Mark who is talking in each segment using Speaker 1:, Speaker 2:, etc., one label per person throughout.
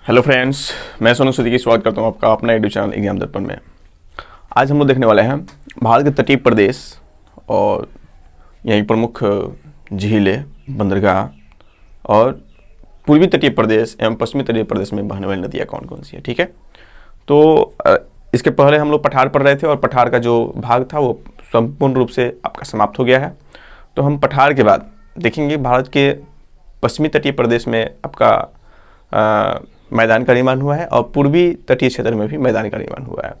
Speaker 1: Hello friends, मैं सोनू सिद्दीकी स्वागत करता हूँ आपका अपना यूट्यूब चैनल एग्जाम दर्पण में। आज हम लोग देखने वाले हैं भारत के तटीय प्रदेश और यहीं प्रमुख झीलें, बंदरगाह और पूर्वी तटीय प्रदेश एवं पश्चिमी तटीय प्रदेश में बहने वाली नदियाँ कौन कौन सी है। ठीक है, तो इसके पहले हम लोग पठार पढ़ रहे थे और पठार का जो भाग था वो संपूर्ण रूप से आपका समाप्त हो गया है। तो हम पठार के बाद देखेंगे भारत के पश्चिमी तटीय प्रदेश में आपका मैदान का निर्माण हुआ है और पूर्वी तटीय क्षेत्र में भी मैदान का निर्माण हुआ है।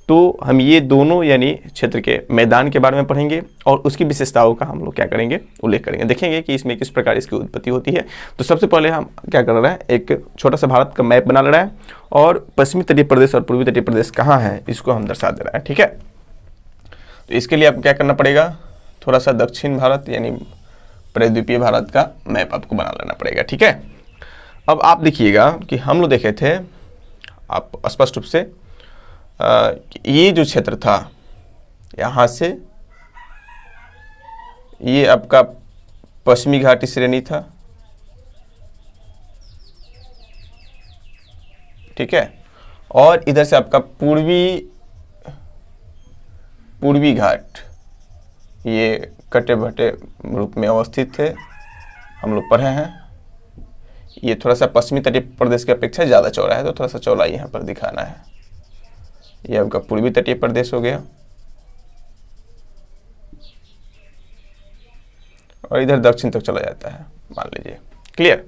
Speaker 1: तो हम ये दोनों यानी क्षेत्र के मैदान के बारे में पढ़ेंगे और उसकी विशेषताओं का हम लोग क्या करेंगे, उल्लेख करेंगे। देखेंगे कि इसमें किस प्रकार इसकी उत्पत्ति होती है। तो सबसे पहले हम क्या कर रहे हैं, एक छोटा सा भारत का मैप बना ले रहे हैं और पश्चिमी तटीय प्रदेश और पूर्वी तटीय प्रदेश कहाँ है इसको हम दर्शा दे रहे हैं। ठीक है, तो इसके लिए आपको क्या करना पड़ेगा, थोड़ा सा दक्षिण भारत यानी प्रायद्वीपीय भारत का मैप आपको बना लेना पड़ेगा। ठीक है, अब आप देखिएगा कि हम लोग देखे थे आप स्पष्ट रूप से ये जो क्षेत्र था यहाँ से ये आपका पश्चिमी घाटी श्रेणी था। ठीक है, और इधर से आपका पूर्वी घाट ये कटे भटे रूप में अवस्थित थे, हम लोग पढ़े हैं। ये थोड़ा सा पश्चिमी तटीय प्रदेश की अपेक्षा ज़्यादा चौड़ा है तो थोड़ा सा चौड़ाई यहाँ पर दिखाना है। ये आपका पूर्वी तटीय प्रदेश हो गया और इधर दक्षिण तक चला जाता है, मान लीजिए। क्लियर,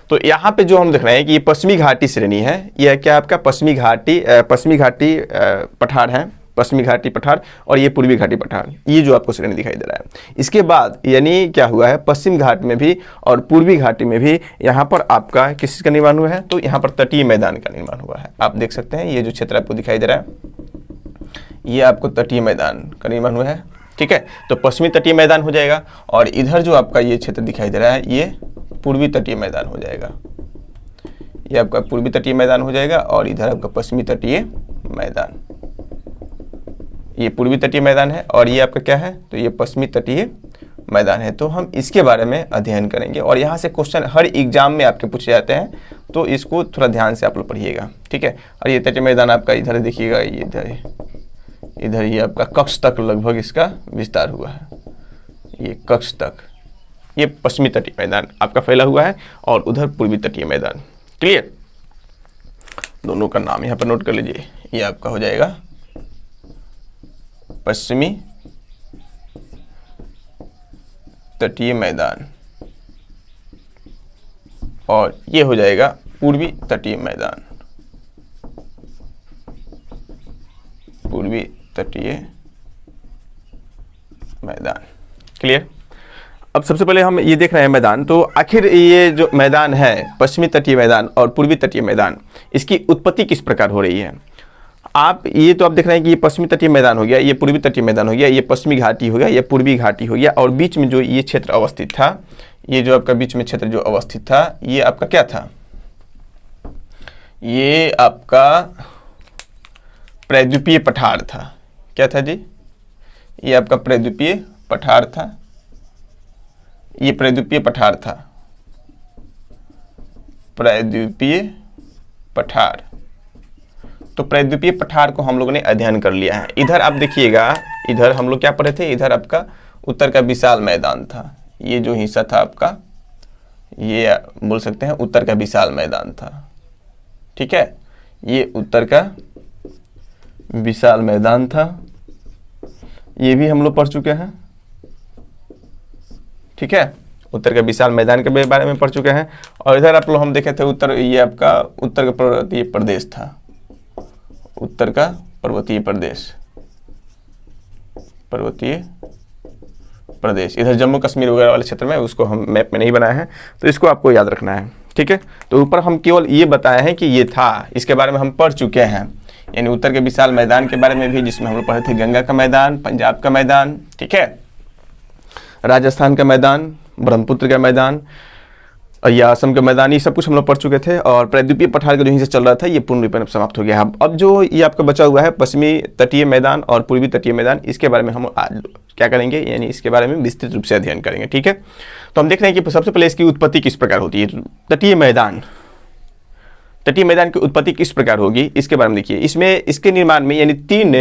Speaker 1: तो यहाँ पे जो हम देख रहे हैं कि ये पश्चिमी घाटी श्रेणी है। यह क्या आपका पश्चिमी घाटी पठार है, पश्चिमी घाटी पठार और ये पूर्वी घाटी पठार, ये जो आपको श्रेणी दिखाई दे रहा है। इसके बाद यानी क्या हुआ है, पश्चिम घाट में भी और पूर्वी घाटी में भी यहाँ पर आपका किस चीज़ का निर्माण हुआ है, तो यहाँ पर तटीय मैदान का निर्माण हुआ है। आप देख सकते हैं ये जो क्षेत्र आपको दिखाई दे रहा है ये आपको तटीय मैदान का निर्माण हुआ है। ठीक है, तो पश्चिमी तटीय मैदान हो जाएगा और इधर जो आपका ये क्षेत्र दिखाई दे रहा है ये पूर्वी तटीय मैदान हो जाएगा। ये आपका पूर्वी तटीय मैदान हो जाएगा और इधर आपका पश्चिमी तटीय मैदान, ये पूर्वी तटीय मैदान है और ये आपका क्या है, तो ये पश्चिमी तटीय मैदान है। तो हम इसके बारे में अध्ययन करेंगे और यहाँ से क्वेश्चन हर एग्जाम में आपके पूछे जाते हैं, तो इसको थोड़ा ध्यान से आप लोग पढ़िएगा। ठीक है, और ये तटीय मैदान आपका इधर देखिएगा, ये इधर ये आपका कक्ष तक लगभग इसका विस्तार हुआ है, ये कक्ष तक, ये पश्चिमी तटीय मैदान आपका फैला हुआ है और उधर पूर्वी तटीय मैदान। क्लियर, दोनों का नाम यहाँ पर नोट कर लीजिए। ये आपका हो जाएगा पश्चिमी तटीय मैदान और ये हो जाएगा पूर्वी तटीय मैदान, पूर्वी तटीय मैदान। क्लियर, अब सबसे पहले हम ये देख रहे हैं मैदान, तो आखिर ये जो मैदान है पश्चिमी तटीय मैदान और पूर्वी तटीय मैदान, इसकी उत्पत्ति किस प्रकार हो रही है। आप ये तो आप देख रहे हैं कि ये पश्चिमी तटीय मैदान हो गया, ये पूर्वी तटीय मैदान हो गया, ये पश्चिमी घाटी हो गया, ये पूर्वी घाटी हो गया और बीच में जो ये क्षेत्र अवस्थित था, ये जो आपका बीच में क्षेत्र जो अवस्थित था ये आपका क्या था, ये आपका प्रायद्वीपीय पठार था। क्या था जी, ये आपका प्रायद्वीपीय पठार था, ये प्रायद्वीपीय पठार था, प्रायद्वीपीय पठार। तो प्रायद्वीपीय पठार को हम लोगों ने अध्ययन कर लिया है। इधर आप देखिएगा, इधर हम लोग क्या पढ़े थे, इधर आपका उत्तर का विशाल मैदान था। ये जो हिस्सा था आपका, ये बोल सकते हैं उत्तर का विशाल मैदान था। ठीक है, ये उत्तर का विशाल मैदान था, ये भी हम लोग पढ़ चुके हैं। ठीक है, उत्तर का विशाल मैदान के बारे में पढ़ चुके हैं। और इधर आप लोग हम देखे थे उत्तर, ये आपका उत्तर का पर्वतीय प्रदेश था, उत्तर का पर्वतीय प्रदेश, पर्वतीय प्रदेश। इधर जम्मू कश्मीर वगैरह वाले क्षेत्र में, उसको हम मैप में नहीं बनाए हैं तो इसको आपको याद रखना है। ठीक है, तो ऊपर हम केवल ये बताए हैं कि ये था, इसके बारे में हम पढ़ चुके हैं। यानी उत्तर के विशाल मैदान के बारे में भी, जिसमें हम लोग पढ़े थे गंगा का मैदान, पंजाब का मैदान, ठीक है, राजस्थान का मैदान, ब्रह्मपुत्र का मैदान या असम का मैदान, ये सब कुछ हम लोग पढ़ चुके थे। और प्रायद्वीपीय पठार का जो हिस्सा चल रहा था ये पूर्ण रूप में समाप्त हो गया है। अब जो ये आपका बचा हुआ है पश्चिमी तटीय मैदान और पूर्वी तटीय मैदान, इसके बारे में हम आज क्या करेंगे, यानी इसके बारे में विस्तृत रूप से अध्ययन करेंगे। ठीक है, तो हम देख रहे हैं कि सबसे पहले इसकी उत्पत्ति किस प्रकार होती है। तटीय मैदान, तटीय मैदान की उत्पत्ति किस प्रकार होगी, इसके बारे में देखिए। इसमें इसके निर्माण में यानी 3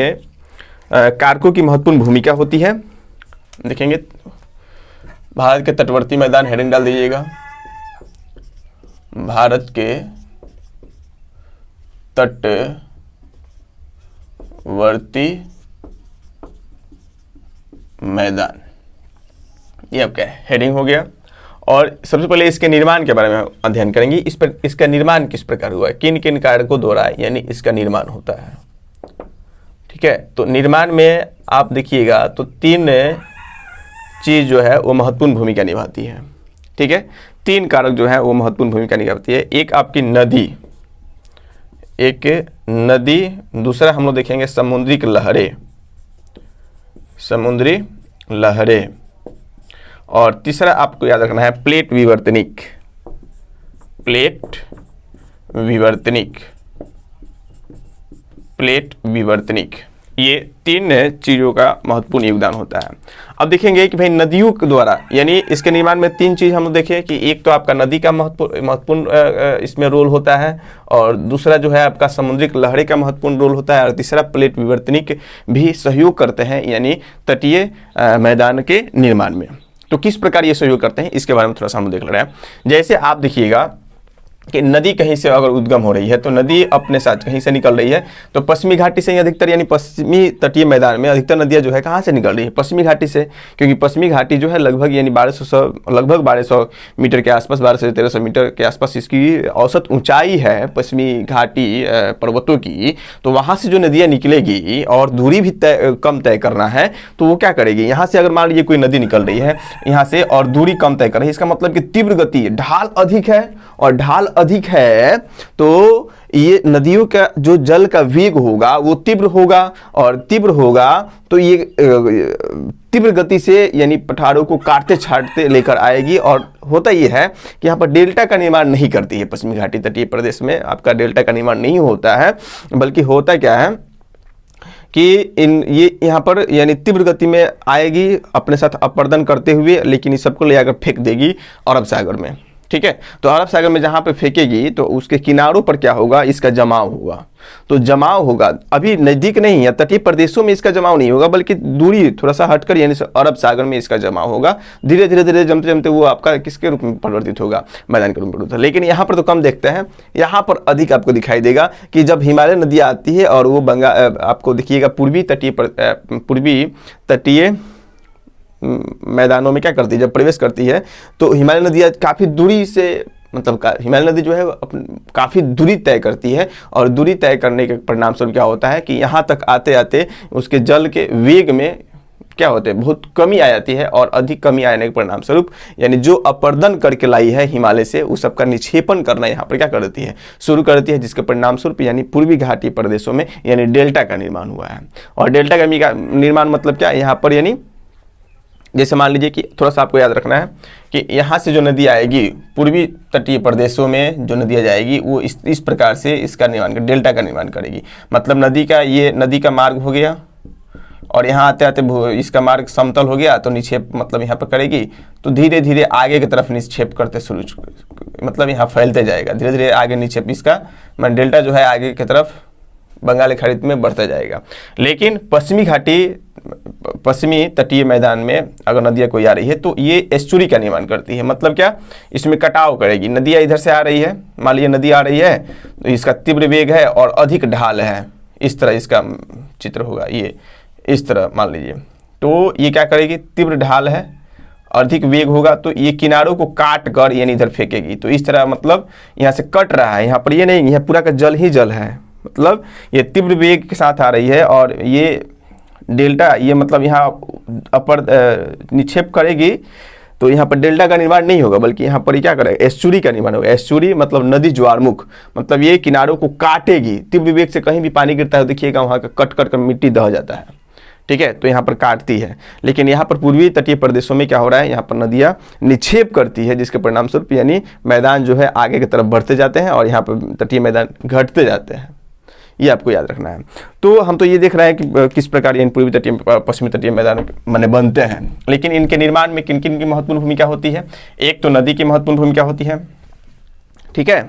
Speaker 1: कारकों की महत्वपूर्ण भूमिका होती है। देखेंगे भारत के तटवर्ती मैदान, हेडिंग डाल दीजिएगा, भारत के तटवर्ती मैदान, ये आपका हेडिंग हो गया। और सबसे पहले इसके निर्माण के बारे में अध्ययन करेंगे। इस पर इसका निर्माण किस प्रकार हुआ है, किन किन कारकों द्वारा यानी इसका निर्माण होता है। ठीक है, तो निर्माण में आप देखिएगा तो 3 चीज जो है वो महत्वपूर्ण भूमिका निभाती है। ठीक है, 3 कारक जो है वो महत्वपूर्ण भूमिका निभाती है। एक आपकी नदी, दूसरा हम लोग देखेंगे समुद्री लहरें, और तीसरा आपको याद रखना है प्लेट विवर्तनिक। ये 3 चीज़ों का महत्वपूर्ण योगदान होता है। अब देखेंगे कि भाई नदियों के द्वारा यानी इसके निर्माण में 3 चीज़ हम लोग देखें कि एक तो आपका नदी का महत्वपूर्ण इसमें रोल होता है, और दूसरा जो है आपका समुद्री लहरें का महत्वपूर्ण रोल होता है, और तीसरा प्लेट विवर्तनिक भी सहयोग करते हैं यानी तटीय मैदान के निर्माण में। तो किस प्रकार ये सहयोग करते हैं इसके बारे में थोड़ा सा हम देख ले रहे हैं। जैसे आप देखिएगा कि नदी कहीं से अगर उद्गम हो रही है तो नदी अपने साथ कहीं से निकल रही है, तो पश्चिमी घाटी से ही अधिकतर यानी पश्चिमी तटीय मैदान में अधिकतर नदियां जो है कहाँ से निकल रही है, पश्चिमी घाटी से, क्योंकि पश्चिमी घाटी जो है लगभग यानी 1200 मीटर के आसपास, 1200 से 1300 मीटर के आसपास इसकी औसत ऊंचाई है पश्चिमी घाटी पर्वतों की। तो वहाँ से जो नदियाँ निकलेगी और दूरी भी कम तय करना है, तो वो क्या करेगी, यहाँ से अगर मान लीजिए कोई नदी निकल रही है यहाँ से और दूरी कम तय कर रही है, इसका मतलब कि तीव्र गति, ढाल अधिक है, और ढाल अधिक है तो ये नदियों का जो जल का वेग होगा वो तीव्र होगा, और तीव्र होगा तो ये तीव्र गति से यानी पठारों को काटते छाटते लेकर आएगी। और होता ये है कि यहाँ पर डेल्टा का निर्माण नहीं करती है पश्चिमी घाटी तटीय प्रदेश में, आपका डेल्टा का निर्माण नहीं होता है, बल्कि होता क्या है कि ये यहाँ पर यानी तीव्र गति में आएगी अपने साथ अपर्दन करते हुए, लेकिन इस सबको ले आकर फेंक देगी अरब सागर में। ठीक है, तो अरब सागर में जहाँ पे फेंकेगी तो उसके किनारों पर क्या होगा, इसका जमाव होगा। तो जमाव होगा, अभी नज़दीक नहीं है, तटीय प्रदेशों में इसका जमाव नहीं होगा, बल्कि दूरी थोड़ा सा हटकर यानी अरब सागर में इसका जमाव होगा। धीरे धीरे जमते जमते वो आपका किसके रूप में परिवर्तित होगा, मैदान के रूप में परिवर्तित होगा। लेकिन यहाँ पर तो कम देखते हैं, यहाँ पर अधिक आपको दिखाई देगा कि जब हिमालय नदी आती है और वो आपको देखिएगा पूर्वी तटीय मैदानों में क्या करती है, जब प्रवेश करती है तो हिमालय नदी काफ़ी दूरी से, मतलब हिमालय नदी जो है काफ़ी दूरी तय करती है, और दूरी तय करने के परिणाम स्वरूप क्या होता है कि यहाँ तक आते आते उसके जल के वेग में क्या होते हैं, बहुत कमी आ जाती है, और अधिक कमी आने के परिणाम स्वरूप यानी जो अपर्दन करके लाई है हिमालय से उस सबका निक्षेपण करना यहाँ पर क्या कर देती है, शुरू कर देती है, जिसके परिणाम स्वरूप यानी पूर्वी घाटी प्रदेशों में यानी डेल्टा का निर्माण हुआ है। और डेल्टा का निर्माण मतलब क्या, यहाँ पर यानी जैसे मान लीजिए कि थोड़ा सा आपको याद रखना है कि यहाँ से जो नदी आएगी पूर्वी तटीय प्रदेशों में जो नदियाँ जाएगी वो इस प्रकार से इसका निर्माण कर डेल्टा का निर्माण करेगी। मतलब नदी का मार्ग हो गया, और यहाँ आते आते इसका मार्ग समतल हो गया तो निक्षेप मतलब यहाँ पर करेगी, तो धीरे धीरे आगे की तरफ निक्षेप करते शुरू, मतलब यहाँ फैलते जाएगा, धीरे धीरे आगे निक्षेप इसका डेल्टा जो है आगे की तरफ बंगाल की खाड़ी में बढ़ता जाएगा। लेकिन पश्चिमी तटीय मैदान में अगर नदियाँ कोई आ रही है तो ये एस्चुरी का निर्माण करती है। मतलब क्या, इसमें कटाव करेगी, नदियाँ इधर से आ रही है, मान लीजिए नदी आ रही है तो इसका तीव्र वेग है और अधिक ढाल है, इस तरह इसका चित्र होगा, ये इस तरह मान लीजिए। तो ये क्या करेगी, तीव्र ढाल है, अधिक वेग होगा, तो ये किनारों को काट कर यानी इधर फेंकेगी। तो इस तरह मतलब यहाँ से कट रहा है, यहाँ पर ये नहीं, यहाँ पूरा का जल ही जल है, मतलब ये तीव्र वेग के साथ आ रही है, और ये डेल्टा ये मतलब यहाँ अपर निक्षेप करेगी तो यहाँ पर डेल्टा का निर्माण नहीं होगा, बल्कि यहाँ पर क्या करेगा, एस्चुरी का निर्माण होगा। एस्चुरी मतलब नदी ज्वारमुख, मतलब ये किनारों को काटेगी, तीव्र वेग से कहीं भी पानी गिरता है देखिएगा वहाँ का कट कर मिट्टी दह जाता है। ठीक है, तो यहाँ पर काटती है। लेकिन यहाँ पर पूर्वी तटीय प्रदेशों में क्या हो रहा है, यहाँ पर नदियाँ निक्षेप करती है, जिसके परिणाम स्वरूप यानी मैदान जो है आगे की तरफ बढ़ते जाते हैं और यहाँ पर तटीय मैदान घटते जाते हैं। ये आपको याद रखना है। तो हम तो ये देख रहे हैं कि किस प्रकार यानी पूर्वी तटीय पश्चिमी तटीय मैदान बने बनते हैं, लेकिन इनके निर्माण में किन किन की महत्वपूर्ण भूमिका होती है। एक तो नदी की महत्वपूर्ण भूमिका होती है, ठीक है,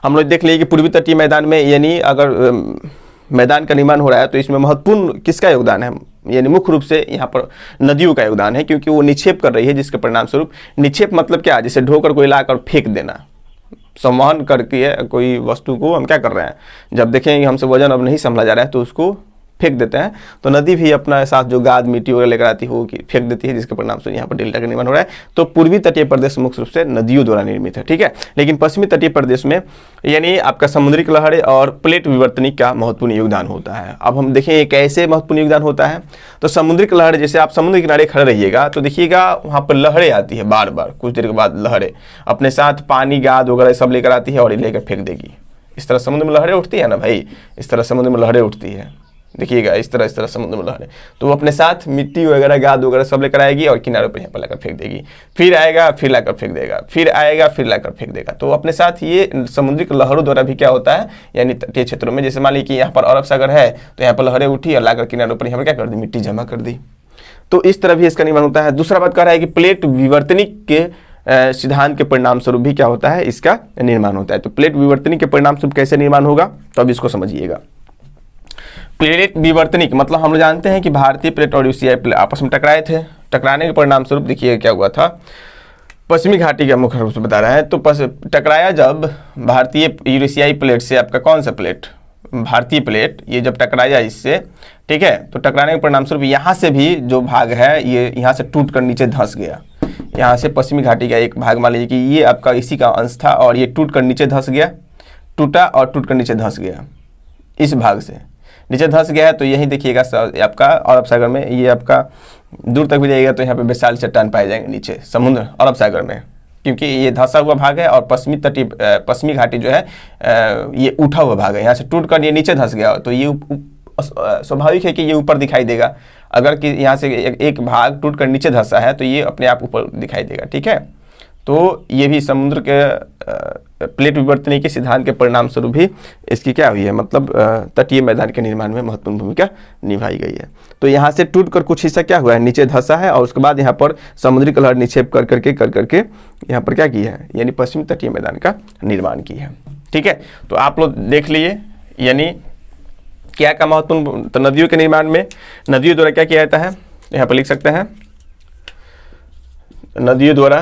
Speaker 1: हम लोग देख लिए कि पूर्वी तटीय मैदान में यानी अगर मैदान का निर्माण हो रहा है तो इसमें महत्वपूर्ण किसका योगदान है, यानी मुख्य रूप से यहाँ पर नदियों का योगदान है, क्योंकि वो निक्षेप कर रही है, जिसके परिणाम स्वरूप, निक्षेप मतलब क्या, जैसे ढोकर कोई लाकर फेंक देना, संवहन करके कोई वस्तु को हम क्या कर रहे हैं, जब देखें कि हमसे वजन अब नहीं संभला जा रहा है तो उसको फेंक देते हैं, तो नदी भी अपना साथ जो गाद मिट्टी वगैरह लेकर आती है वो फेंक देती है, जिसके परिणाम से यहाँ पर डेल्टा का निर्माण हो रहा है। तो पूर्वी तटीय प्रदेश मुख्य रूप से नदियों द्वारा निर्मित है, ठीक है। लेकिन पश्चिमी तटीय प्रदेश में यानी आपका समुद्रिक लहरें और प्लेट विवर्तनिक का महत्वपूर्ण योगदान होता है। अब हम देखें कैसे महत्वपूर्ण योगदान होता है। तो समुद्रिक लहरें, जैसे आप समुद्र किनारे खड़े रहिएगा तो देखिएगा वहाँ पर लहरें आती है, बार बार कुछ देर के बाद लहरें अपने साथ पानी गाद वगैरह सब लेकर आती है और ये लेकर फेंक देगी। इस तरह समुद्र में लहरें उठती है ना भाई, इस तरह समुद्र में लहरें उठती है, देखिएगा इस तरह समुद्र में लहरें, तो वो अपने साथ मिट्टी वगैरह गाद वगैरह सब लेकर आएगी और किनारे पर यहाँ पर लाकर फेंक देगी, फिर आएगा फिर लाकर फेंक देगा, फिर आएगा फिर लाकर फेंक देगा। तो अपने साथ ये समुद्रिक लहरों द्वारा भी क्या होता है, यानी तटीय क्षेत्रों में, जैसे मान लीजिए कि यहाँ पर अरब सागर है तो यहाँ पर लहरें उठी और लाकर किनारों पर यहाँ पर क्या कर दी, मिट्टी जमा कर दी। तो इस तरह भी इसका निर्माण होता है। दूसरा बात कह रहा है कि प्लेट विवर्तनिक के सिद्धांत के परिणाम स्वरूप भी क्या होता है, इसका निर्माण होता है। तो प्लेट विवर्तनिक के परिणाम स्वरूप कैसे निर्माण होगा, तो अब इसको समझिएगा। प्लेट विवर्तनिक मतलब हम लोग जानते हैं कि भारतीय प्लेट और यूरेशियाई प्लेट आपस में टकराए थे, टकराने के परिणाम स्वरूप देखिए क्या हुआ था, पश्चिमी घाटी का मुख्य रूप से बता रहा है। तो टकराया जब भारतीय यूरेशियाई प्लेट से आपका कौन सा प्लेट, भारतीय प्लेट, ये जब टकराया इससे, ठीक है, तो टकराने के परिणाम स्वरूप यहाँ से भी जो भाग है ये यहाँ से टूट कर नीचे धंस गया। यहाँ से पश्चिमी घाटी का एक भाग मान लीजिए कि ये आपका इसी का अंश था और ये टूट कर नीचे धंस गया, टूटा और टूट कर नीचे धंस गया, इस भाग से नीचे धंस गया है। तो यही देखिएगा आपका अरब सागर में, ये आपका दूर तक भी जाइएगा तो यहाँ पे विशाल चट्टान पाए जाएंगे नीचे समुद्र अरब सागर में, क्योंकि ये धंसा हुआ भाग है और पश्चिमी घाटी जो है ये उठा हुआ भाग है, यहाँ से टूट कर ये नीचे धंस गया, तो ये स्वाभाविक है कि ये ऊपर दिखाई देगा। अगर कि यहाँ से एक भाग टूट कर नीचे धंसा है तो ये अपने आप ऊपर दिखाई देगा, ठीक है। तो ये भी समुद्र के प्लेट विवर्तनिक के सिद्धांत के परिणाम स्वरूप भी इसकी क्या हुई है, मतलब तटीय मैदान के निर्माण में महत्वपूर्ण भूमिका निभाई गई है। तो यहाँ से टूटकर कुछ हिस्सा क्या हुआ है, नीचे धंसा है और उसके बाद यहाँ पर समुद्री लहर निक्षेप कर करके यहाँ पर क्या किया है, यानी पश्चिमी तटीय मैदान का निर्माण किया है, ठीक है। तो आप लोग देख लिए, यानी क्या का महत्वपूर्ण, तो नदियों के निर्माण में नदियों द्वारा क्या किया जाता है, यहाँ पर लिख सकते हैं, नदियों द्वारा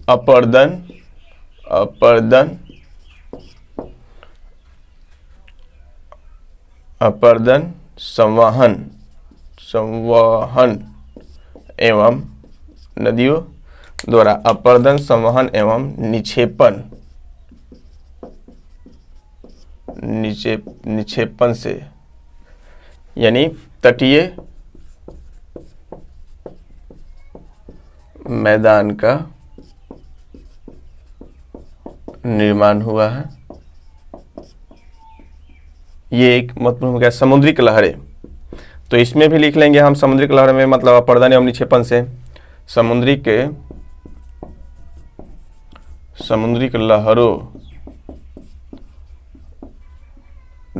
Speaker 1: अपर्दन संवहन एवं नदियों द्वारा अपर्दन संवहन एवं निक्षेपण से, यानी तटीय मैदान का निर्माण हुआ है। ये एक महत्वपूर्ण हो गया समुद्रिक लहरें, तो इसमें भी लिख लेंगे हम समुद्रिक लहरें में मतलब अपर्दन एवं निक्षेपण से, समुद्रिक लहरों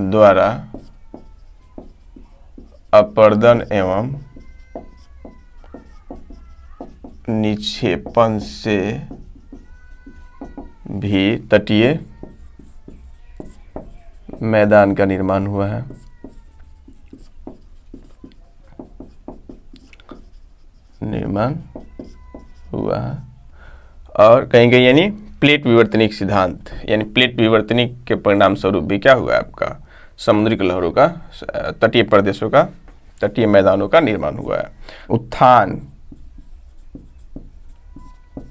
Speaker 1: द्वारा अपर्दन एवं निक्षेपण से भी तटीय मैदान का निर्माण हुआ है। और कहेंगे यानी प्लेट विवर्तनिक सिद्धांत, यानी प्लेट विवर्तनिक के परिणाम स्वरूप भी क्या हुआ आपका, समुद्रिक लहरों का, तटीय प्रदेशों का, तटीय मैदानों का निर्माण हुआ है।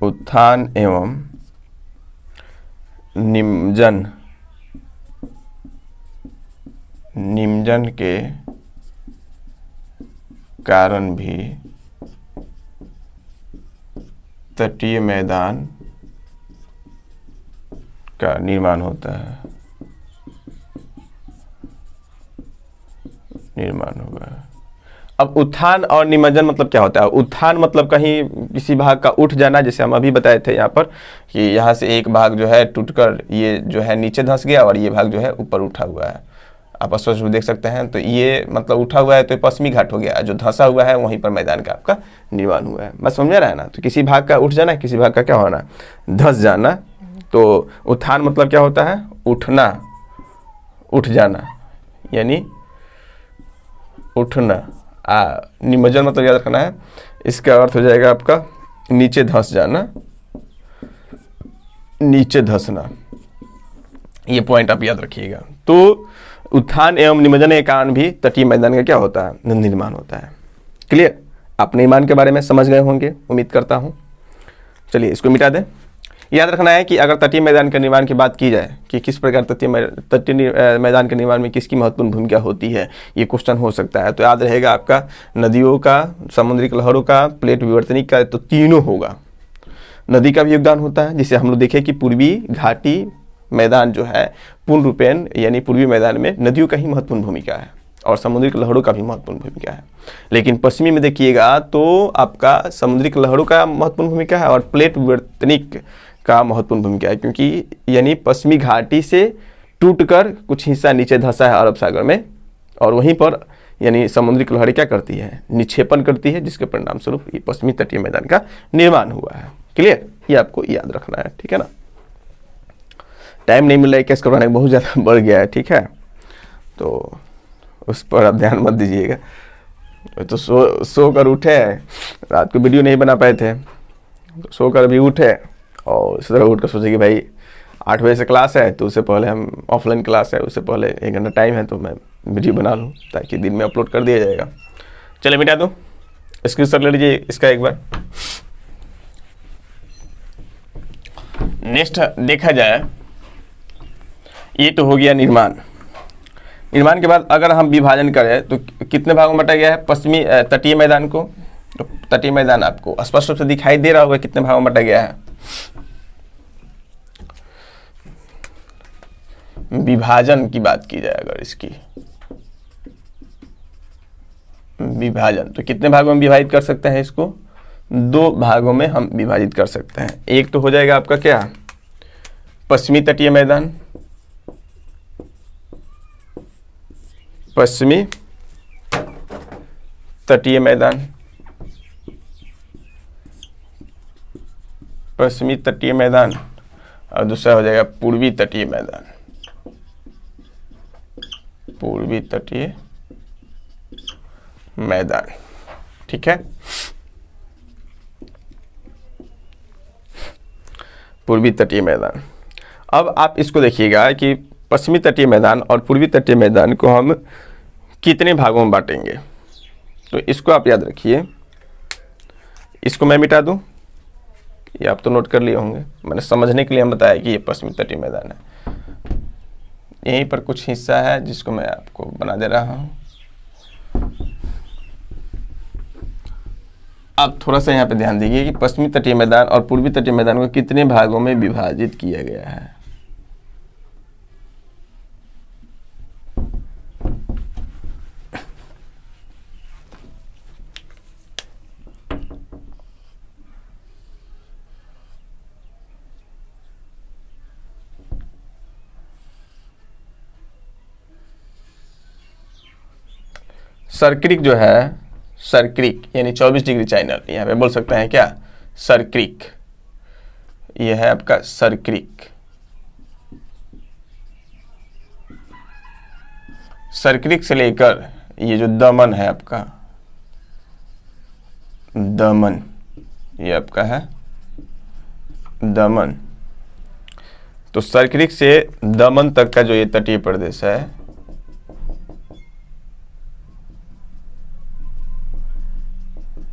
Speaker 1: उत्थान एवं निमज्जन के कारण भी तटीय मैदान का निर्माण होता है, निर्माण हुआ है। अब उत्थान और निमज्जन मतलब क्या होता है, उत्थान मतलब कहीं किसी भाग का उठ जाना, जैसे हम अभी बताए थे यहाँ पर कि यहाँ से एक भाग जो है टूटकर ये जो है नीचे धंस गया और ये भाग जो है ऊपर उठा हुआ है। आप स्पष्ट रूप देख सकते हैं। तो ये मतलब उठा हुआ है तो पश्चिमी घाट हो गया, जो धंसा हुआ है वहीं पर मैदान का आपका निर्माण हुआ है। बस समझ रहा है ना। तो किसी भाग का उठ जाना, किसी भाग का क्या होना, धंस जाना। तो उत्थान मतलब क्या होता है, उठना, उठ जाना, यानी उठना। निमज्जन मतलब याद रखना है, इसका अर्थ हो जाएगा आपका नीचे धंस जाना, नीचे धंसना। ये पॉइंट आप याद रखिएगा। तो उत्थान एवं निमज्जन के कारण भी तटीय मैदान का क्या होता है, निर्माण होता है। क्लियर, आप निर्माण के बारे में समझ गए होंगे उम्मीद करता हूँ। चलिए इसको मिटा दें। याद रखना है कि अगर तटीय मैदान के निर्माण की बात की जाए कि किस प्रकार तटीय मैदान के निर्माण में किसकी महत्वपूर्ण भूमिका होती है, ये क्वेश्चन हो सकता है। तो याद रहेगा आपका नदियों का, समुद्री लहरों का, प्लेट विवर्तनिक का, तो तीनों होगा। नदी का भी योगदान होता है, जिसे हम लोग देखें कि पूर्वी घाटी मैदान जो है पूर्ण रूपेण यानी पूर्वी मैदान में नदियों का ही महत्वपूर्ण भूमिका है और समुद्री लहरों का भी महत्वपूर्ण भूमिका है। लेकिन पश्चिमी में देखिएगा तो आपका समुद्री लहरों का महत्वपूर्ण भूमिका है और प्लेट विवर्तनिक का महत्वपूर्ण भूमिका है, क्योंकि यानी पश्चिमी घाटी से टूटकर कुछ हिस्सा नीचे धंसा है अरब सागर में, और वहीं पर यानी समुद्री लहरें क्या करती है, निक्षेपण करती है, जिसके परिणाम स्वरूप ये पश्चिमी तटीय मैदान का निर्माण हुआ है। क्लियर, ये आपको याद रखना है, ठीक है ना। टाइम नहीं मिल रहा है, केस करवाने बहुत ज़्यादा बढ़ गया है, ठीक है, तो उस पर आप ध्यान मत दीजिएगा। तो सो कर उठे, रात को वीडियो नहीं बना पाए थे, तो सो कर अभी उठे और इस तरह उठ कर सोचे कि भाई 8 बजे से क्लास है, तो उससे पहले हम ऑफलाइन क्लास है, उससे पहले 1 घंटा टाइम है, तो मैं वीडियो बना लूँ ताकि दिन में अपलोड कर दिया जाएगा। चलिए मिटा दूँ, स्क्रीनशॉट ले लीजिए इसका एक बार। नेक्स्ट देखा जाए, ये तो हो गया निर्माण। निर्माण के बाद अगर हम विभाजन करें तो कितने भागों में बटा गया है पश्चिमी तटीय मैदान को। तो तटीय मैदान आपको स्पष्ट रूप से दिखाई दे रहा होगा कितने भागों में बटा गया है। विभाजन की बात की जाए अगर इसकी विभाजन, तो कितने भागों में विभाजित कर सकते हैं इसको, 2 भागों में हम विभाजित कर सकते हैं। एक तो हो जाएगा आपका क्या, पश्चिमी तटीय मैदान, पश्चिमी तटीय मैदान, पश्चिमी तटीय मैदान, और दूसरा हो जाएगा पूर्वी तटीय मैदान, पूर्वी तटीय मैदान, ठीक है। पूर्वी तटीय मैदान। अब आप इसको देखिएगा कि पश्चिमी तटीय मैदान और पूर्वी तटीय मैदान को हम कितने भागों में बांटेंगे। तो इसको आप याद रखिए, इसको मैं मिटा दूं, ये आप तो नोट कर लिए होंगे, मैंने समझने के लिए हम बताया कि ये पश्चिमी तटीय मैदान है। यहीं पर कुछ हिस्सा है जिसको मैं आपको बना दे रहा हूं। आप थोड़ा सा यहाँ पे ध्यान दीजिए कि पश्चिमी तटीय मैदान और पूर्वी तटीय मैदान को कितने भागों में विभाजित किया गया है। सर्क्रिक जो है, सर्क्रिक यानी 24 डिग्री चैनल, यहाँ पे बोल सकते हैं क्या, सर्क्रिक, यह है आपका सर्क्रिक। सर्क्रिक से लेकर ये जो दमन है आपका, दमन, ये आपका है दमन। तो सर्क्रिक से दमन तक का जो ये तटीय प्रदेश है,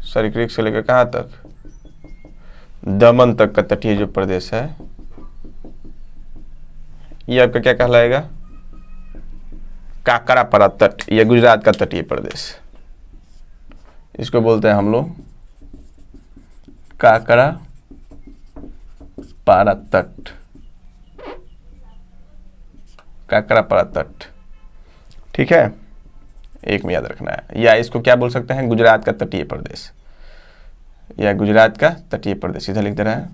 Speaker 1: सर्क्रिक से लेकर कहाँ तक, दमन तक का तटीय जो प्रदेश है, ये आपका क्या कहलाएगा, काकरापारा तट, यह गुजरात का तटीय प्रदेश। इसको बोलते हैं हम लोग काकरापारा तट, काकरापारा तट, ठीक है, एक में याद रखना है। या इसको क्या बोल सकते हैं, गुजरात का तटीय प्रदेश, या गुजरात का तटीय प्रदेश, सीधा लिख दे रहा है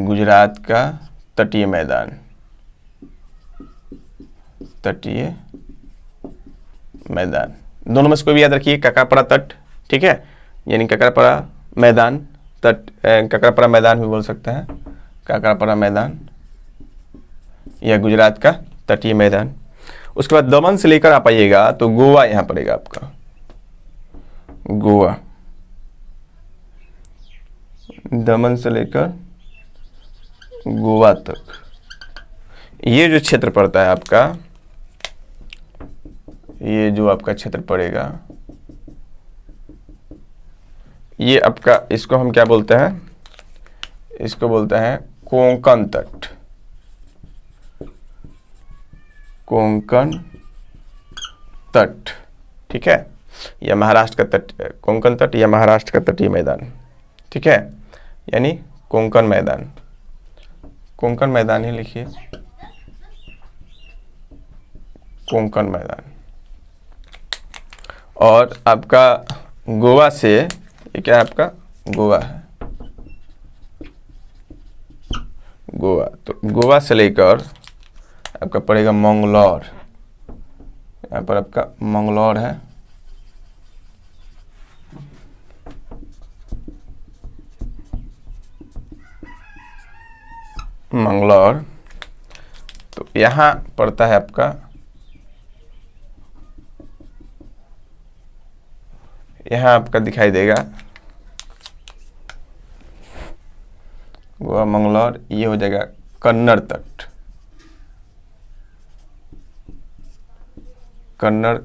Speaker 1: गुजरात का तटीय मैदान, तटीय मैदान। दोनों में से कोई भी याद रखिए, काकरापारा तट, ठीक है, यानी काकरापारा मैदान, तट काकरापारा मैदान भी बोल सकते हैं, काकरापारा मैदान या गुजरात का तटीय मैदान। उसके बाद दमन से लेकर आप आइएगा तो गोवा यहाँ पड़ेगा आपका, गोवा, दमन से लेकर गोवा तक ये जो क्षेत्र पड़ता है आपका, ये जो आपका क्षेत्र पड़ेगा, ये आपका, इसको हम क्या बोलते हैं, इसको बोलते हैं कोंकण तट, कोंकण तट, ठीक है, या महाराष्ट्र का तट, कोंकण तट या महाराष्ट्र का तटीय मैदान, ठीक है, यानी कोंकण मैदान, कोंकण मैदान ही लिखिए, कोंकण मैदान। और आपका गोवा से, ये क्या है आपका, गोवा है, गोवा, तो गोवा से लेकर आपका पड़ेगा मंगलौर, यहाँ पर आपका मंगलौर है, मंगलौर, तो यहाँ पड़ता है आपका, यहाँ आपका दिखाई देगा गोवा मंगलौर, ये हो जाएगा कन्नड़ तट, कन्नड़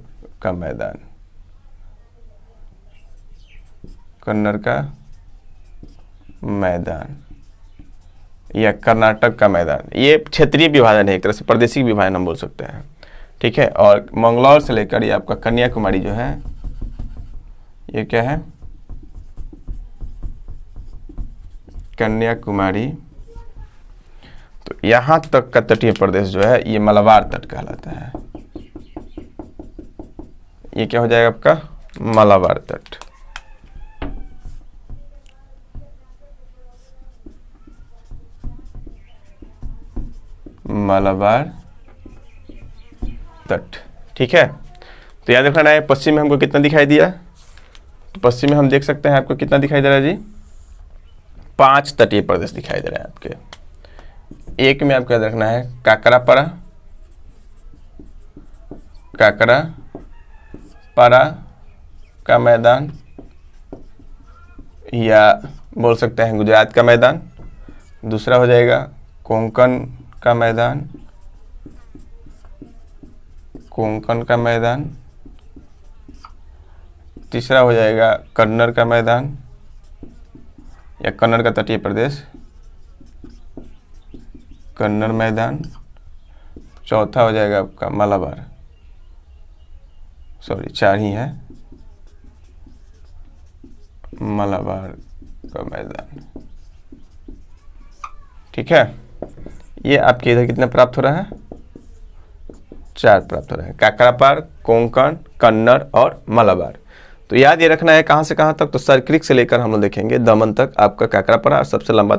Speaker 1: का मैदान, कन्नड़ का मैदान या कर्नाटक का मैदान। ये क्षेत्रीय विभाजन है, एक तरह से प्रादेशिक विभाजन हम बोल सकते हैं, ठीक है। और मंगलौर से लेकर ये आपका कन्याकुमारी जो है, ये क्या है, कन्याकुमारी, तो यहाँ तक का तटीय प्रदेश जो है ये मलाबार तट कहलाता है, ये क्या हो जाएगा आपका, मलाबार तट। मलाबार तट, ठीक है। तो याद रखना है, पश्चिम में हमको कितना दिखाई दिया, तो पश्चिम में हम देख सकते हैं आपको कितना दिखाई दे रहा है जी, 5 तटीय प्रदेश दिखाई दे रहे हैं आपके। एक में आपको याद रखना है काकरापारा, काकरापारा का मैदान, या बोल सकते हैं गुजरात का मैदान। दूसरा हो जाएगा कोंकण का मैदान, कोंकण का मैदान। तीसरा हो जाएगा कन्नड़ का मैदान या कन्नड़ का तटीय प्रदेश, कन्नड़ मैदान। चौथा हो जाएगा आपका मलाबार, सॉरी 4 ही है, मलाबार का मैदान, ठीक है। ये आपके इधर कितने प्राप्त हो रहा है, 4 प्राप्त हो रहा है, काकरापार, कोंकण, कन्नड़ और मलाबार। तो याद ये रखना है कहाँ से कहाँ तक, तो सर्किट से लेकर हम लोग देखेंगे दमन तक आपका काकरापारा, और सबसे लंबा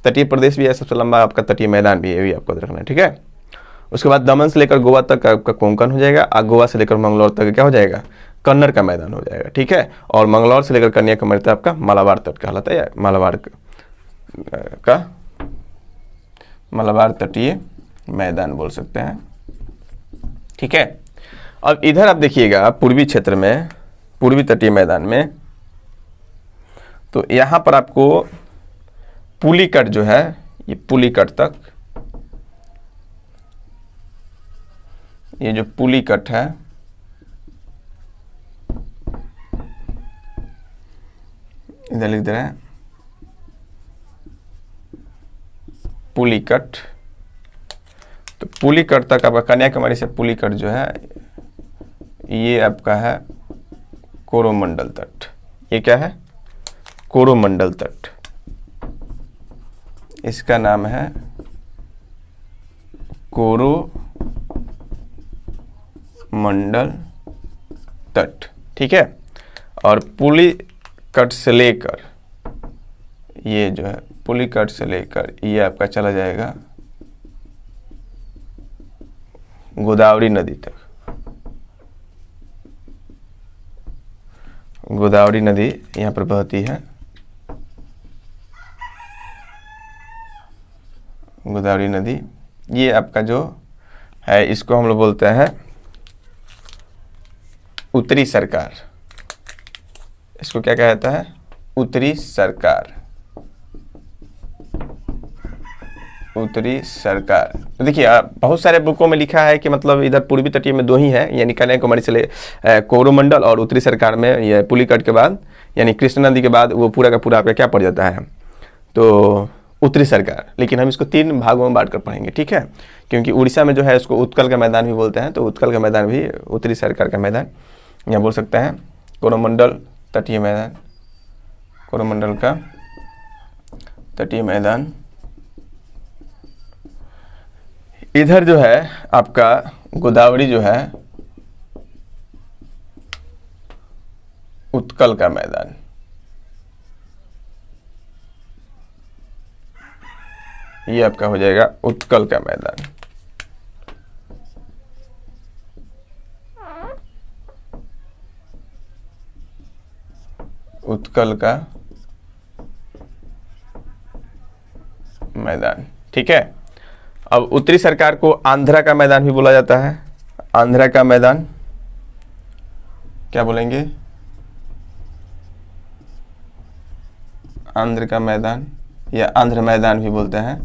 Speaker 1: तटीय प्रदेश भी है, सबसे लंबा आपका तटीय मैदान भी है, ये भी आपको रखना है, ठीक है। उसके बाद दमन से लेकर गोवा तक आपका कोंकण हो जाएगा, और गोवा से लेकर मंगलौर तक क्या हो जाएगा, कन्नड़ का मैदान हो जाएगा, ठीक है। और मंगलौर से लेकर कन्याकुमारी तक आपका मलाबार तट कहलाता है, या मलाबार तटीय मैदान बोल सकते हैं, ठीक है। अब इधर आप देखिएगा पूर्वी क्षेत्र में, पूर्वी तटीय मैदान में, तो यहाँ पर आपको पुलिकट जो है, ये पुलिकट तक, ये जो पुलिकट है, इधर लिख दे रहे हैं पुलिकट। तो पुलिकट तक आपका कन्याकुमारी से पुलिकट जो है, ये आपका है कोरोमंडल तट। ये क्या है, कोरोमंडल तट, इसका नाम है कोरोमंडल तट, ठीक है। और पुलिकट से लेकर, ये जो है पुलिकट से लेकर ये आपका चला जाएगा गोदावरी नदी तक, गोदावरी नदी यहाँ पर बहती है, गोदावरी नदी। ये आपका जो है इसको हम लोग बोलते हैं उत्तरी सरकार। इसको क्या कहता है? उत्तरी सरकार, उत्तरी सरकार। तो देखिए बहुत सारे बुकों में लिखा है कि मतलब इधर पूर्वी तटीय में 2 ही है, यानी कन्याकुमारी से कोरोमंडल और उत्तरी सरकार में ये पुलिकट के बाद यानी कृष्ण नदी के बाद वो पूरा का पूरा आपका क्या पड़ जाता है, तो उत्तरी सरकार। लेकिन हम इसको 3 भागों में बांट कर पढ़ेंगे, ठीक है, क्योंकि उड़ीसा में जो है उसको उत्कल का मैदान भी बोलते हैं, तो उत्कल का मैदान भी उत्तरी सरकार का मैदान यहाँ बोल सकते हैं। कोरोमंडल तटीय मैदान, कोरोमंडल का तटीय मैदान। इधर जो है आपका गोदावरी जो है उत्कल का मैदान, ये आपका हो जाएगा उत्कल का मैदान। उत्कल का मैदान, ठीक है। अब उत्तरी सरकार को आंध्रा का मैदान भी बोला जाता है। आंध्रा का मैदान क्या बोलेंगे? आंध्र का मैदान या आंध्र मैदान भी बोलते हैं,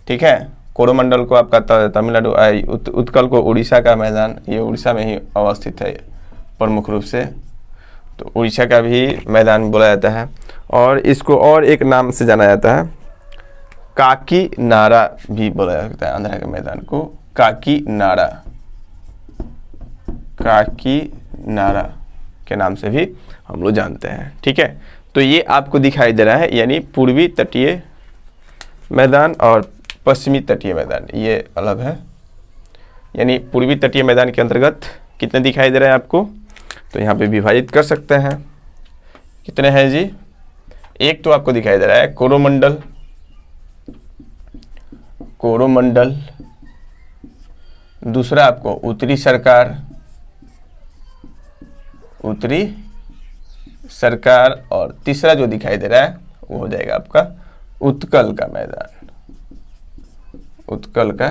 Speaker 1: ठीक है। कोरोमंडल को आपका तमिलनाडु, उत्कल को उड़ीसा का मैदान, ये उड़ीसा में ही अवस्थित है प्रमुख रूप से, तो उड़ीसा का भी मैदान बोला जाता है। और इसको और एक नाम से जाना जाता है, काकी नारा भी बोला जाता है। आंध्रा के मैदान को काकी नारा, काकी नारा के नाम से भी हम लोग जानते हैं, ठीक है। तो ये आपको दिखाई दे रहा है, यानी पूर्वी तटीय मैदान और पश्चिमी तटीय मैदान, ये अलग है। यानी पूर्वी तटीय मैदान के अंतर्गत कितने दिखाई दे रहे हैं आपको, तो यहाँ पे विभाजित कर सकते हैं। कितने हैं जी? एक तो आपको दिखाई दे रहा है कोरोमंडल, कोरोमंडल, दूसरा आपको उत्तरी सरकार, उत्तरी सरकार, और तीसरा जो दिखाई दे रहा है वो हो जाएगा आपका उत्कल का मैदान, उत्कल का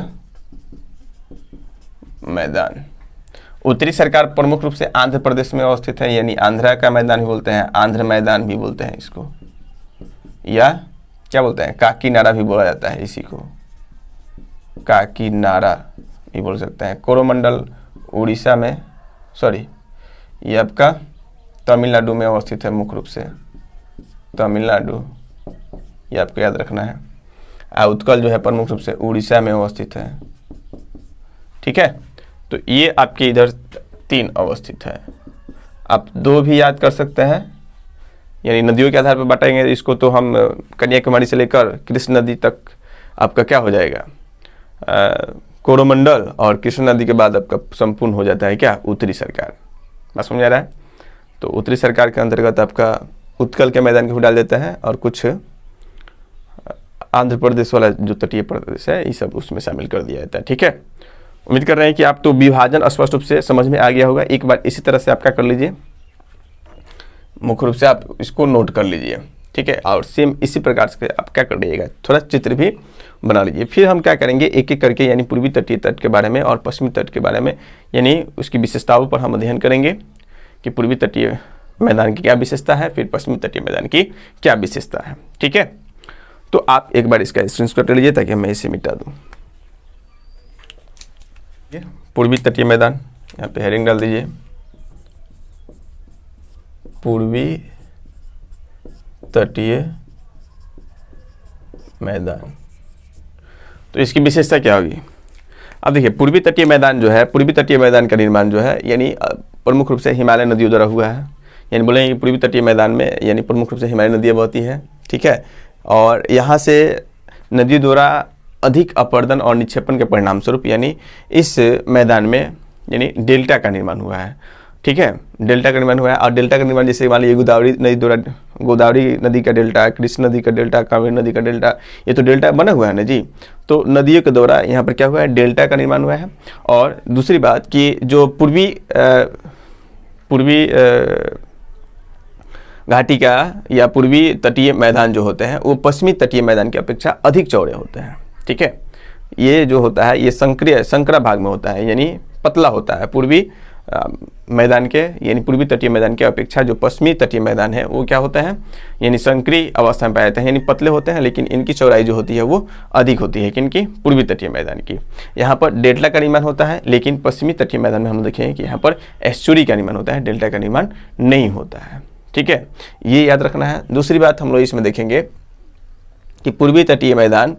Speaker 1: मैदान। उत्तरी सरकार प्रमुख रूप से आंध्र प्रदेश में अवस्थित है, यानी आंध्रा का मैदान भी बोलते हैं, आंध्र मैदान भी बोलते हैं इसको, या क्या बोलते हैं, काकीनाडा भी बोला जाता है इसी को, काकीनाडा भी बोल सकते हैं। कोरोमंडल उड़ीसा में, सॉरी ये आपका तमिलनाडु में अवस्थित है मुख्य रूप से, तमिलनाडु, ये आपको याद रखना है। उत्कल जो है प्रमुख रूप से उड़ीसा में अवस्थित है, ठीक है। तो ये आपके इधर 3 अवस्थित है। आप 2 भी याद कर सकते हैं, यानी नदियों के आधार पर बांटेंगे इसको, तो हम कन्याकुमारी से लेकर कृष्ण नदी तक आपका क्या हो जाएगा, कोरोमंडल, और कृष्ण नदी के बाद आपका संपूर्ण हो जाता है क्या, उत्तरी सरकार। बात समझ आ रहा है? तो उत्तरी सरकार के अंतर्गत आपका उत्कल के मैदान को डाल देता है, और कुछ आंध्र प्रदेश वाला जो तटीय प्रदेश है ये सब उसमें शामिल कर दिया जाता है, ठीक है। उम्मीद कर रहे हैं कि आप तो विभाजन स्पष्ट रूप से समझ में आ गया होगा। एक बार इसी तरह से आप क्या कर लीजिए, मुख्य रूप से आप इसको नोट कर लीजिए, ठीक है। और सेम इसी प्रकार से आप क्या कर लीजिएगा, थोड़ा चित्र भी बना लीजिए। फिर हम क्या करेंगे, एक एक करके, यानी पूर्वी तटीय तट के बारे में और पश्चिमी तट के बारे में, यानी उसकी विशेषताओं पर हम अध्ययन करेंगे कि पूर्वी तटीय मैदान की क्या विशेषता है, फिर पश्चिमी तटीय मैदान की क्या विशेषता है, ठीक है। तो आप एक बार इसका स्क्रीनशॉट ले लीजिए ताकि मैं इसे मिटा दूँ। पूर्वी तटीय मैदान, यहाँ पे हेडिंग डाल दीजिए, पूर्वी तटीय मैदान। तो इसकी विशेषता क्या होगी? अब देखिए पूर्वी तटीय मैदान जो है, पूर्वी तटीय मैदान का निर्माण जो है यानी प्रमुख रूप से हिमालय नदियों द्वारा हुआ है। यानी बोलेंगे कि पूर्वी तटीय मैदान में यानी प्रमुख रूप से हिमालय नदियाँ बहती हैं, ठीक है। और यहाँ से नदी द्वारा अधिक अपरदन और निक्षेपण के परिणाम स्वरूप यानी इस मैदान में यानी डेल्टा का निर्माण हुआ है, ठीक है। डेल्टा का निर्माण हुआ है, और डेल्टा का निर्माण जैसे मान लीजिए गोदावरी नदी द्वारा गोदावरी नदी का डेल्टा, कृष्ण नदी का डेल्टा, कावेरी नदी का डेल्टा, ये तो डेल्टा बना हुआ है ना जी। तो नदियों के द्वारा यहाँ पर क्या हुआ है, डेल्टा का निर्माण हुआ है। और दूसरी बात कि जो पूर्वी घाटी का या पूर्वी तटीय मैदान जो होते हैं वो पश्चिमी तटीय मैदान की अपेक्षा अधिक चौड़े होते हैं। ठीक है, ये जो होता है ये संकरा भाग में होता है, यानी पतला होता है। पूर्वी मैदान के यानी पूर्वी तटीय मैदान की अपेक्षा जो पश्चिमी तटीय मैदान है वो क्या होता है, यानी संकरी अवस्था में पाए जाते हैं, यानी पतले होते हैं, लेकिन इनकी चौड़ाई जो होती है वो अधिक होती है किनकी, पूर्वी तटीय मैदान की। यहाँ पर डेल्टा का निर्माण होता है, लेकिन पश्चिमी तटीय मैदान में हम देखेंगे कि यहाँ पर एस्चुरी का निर्माण होता है, डेल्टा का निर्माण नहीं होता है। ठीक है, ये याद रखना है। दूसरी बात हम लोग इसमें देखेंगे कि पूर्वी तटीय मैदान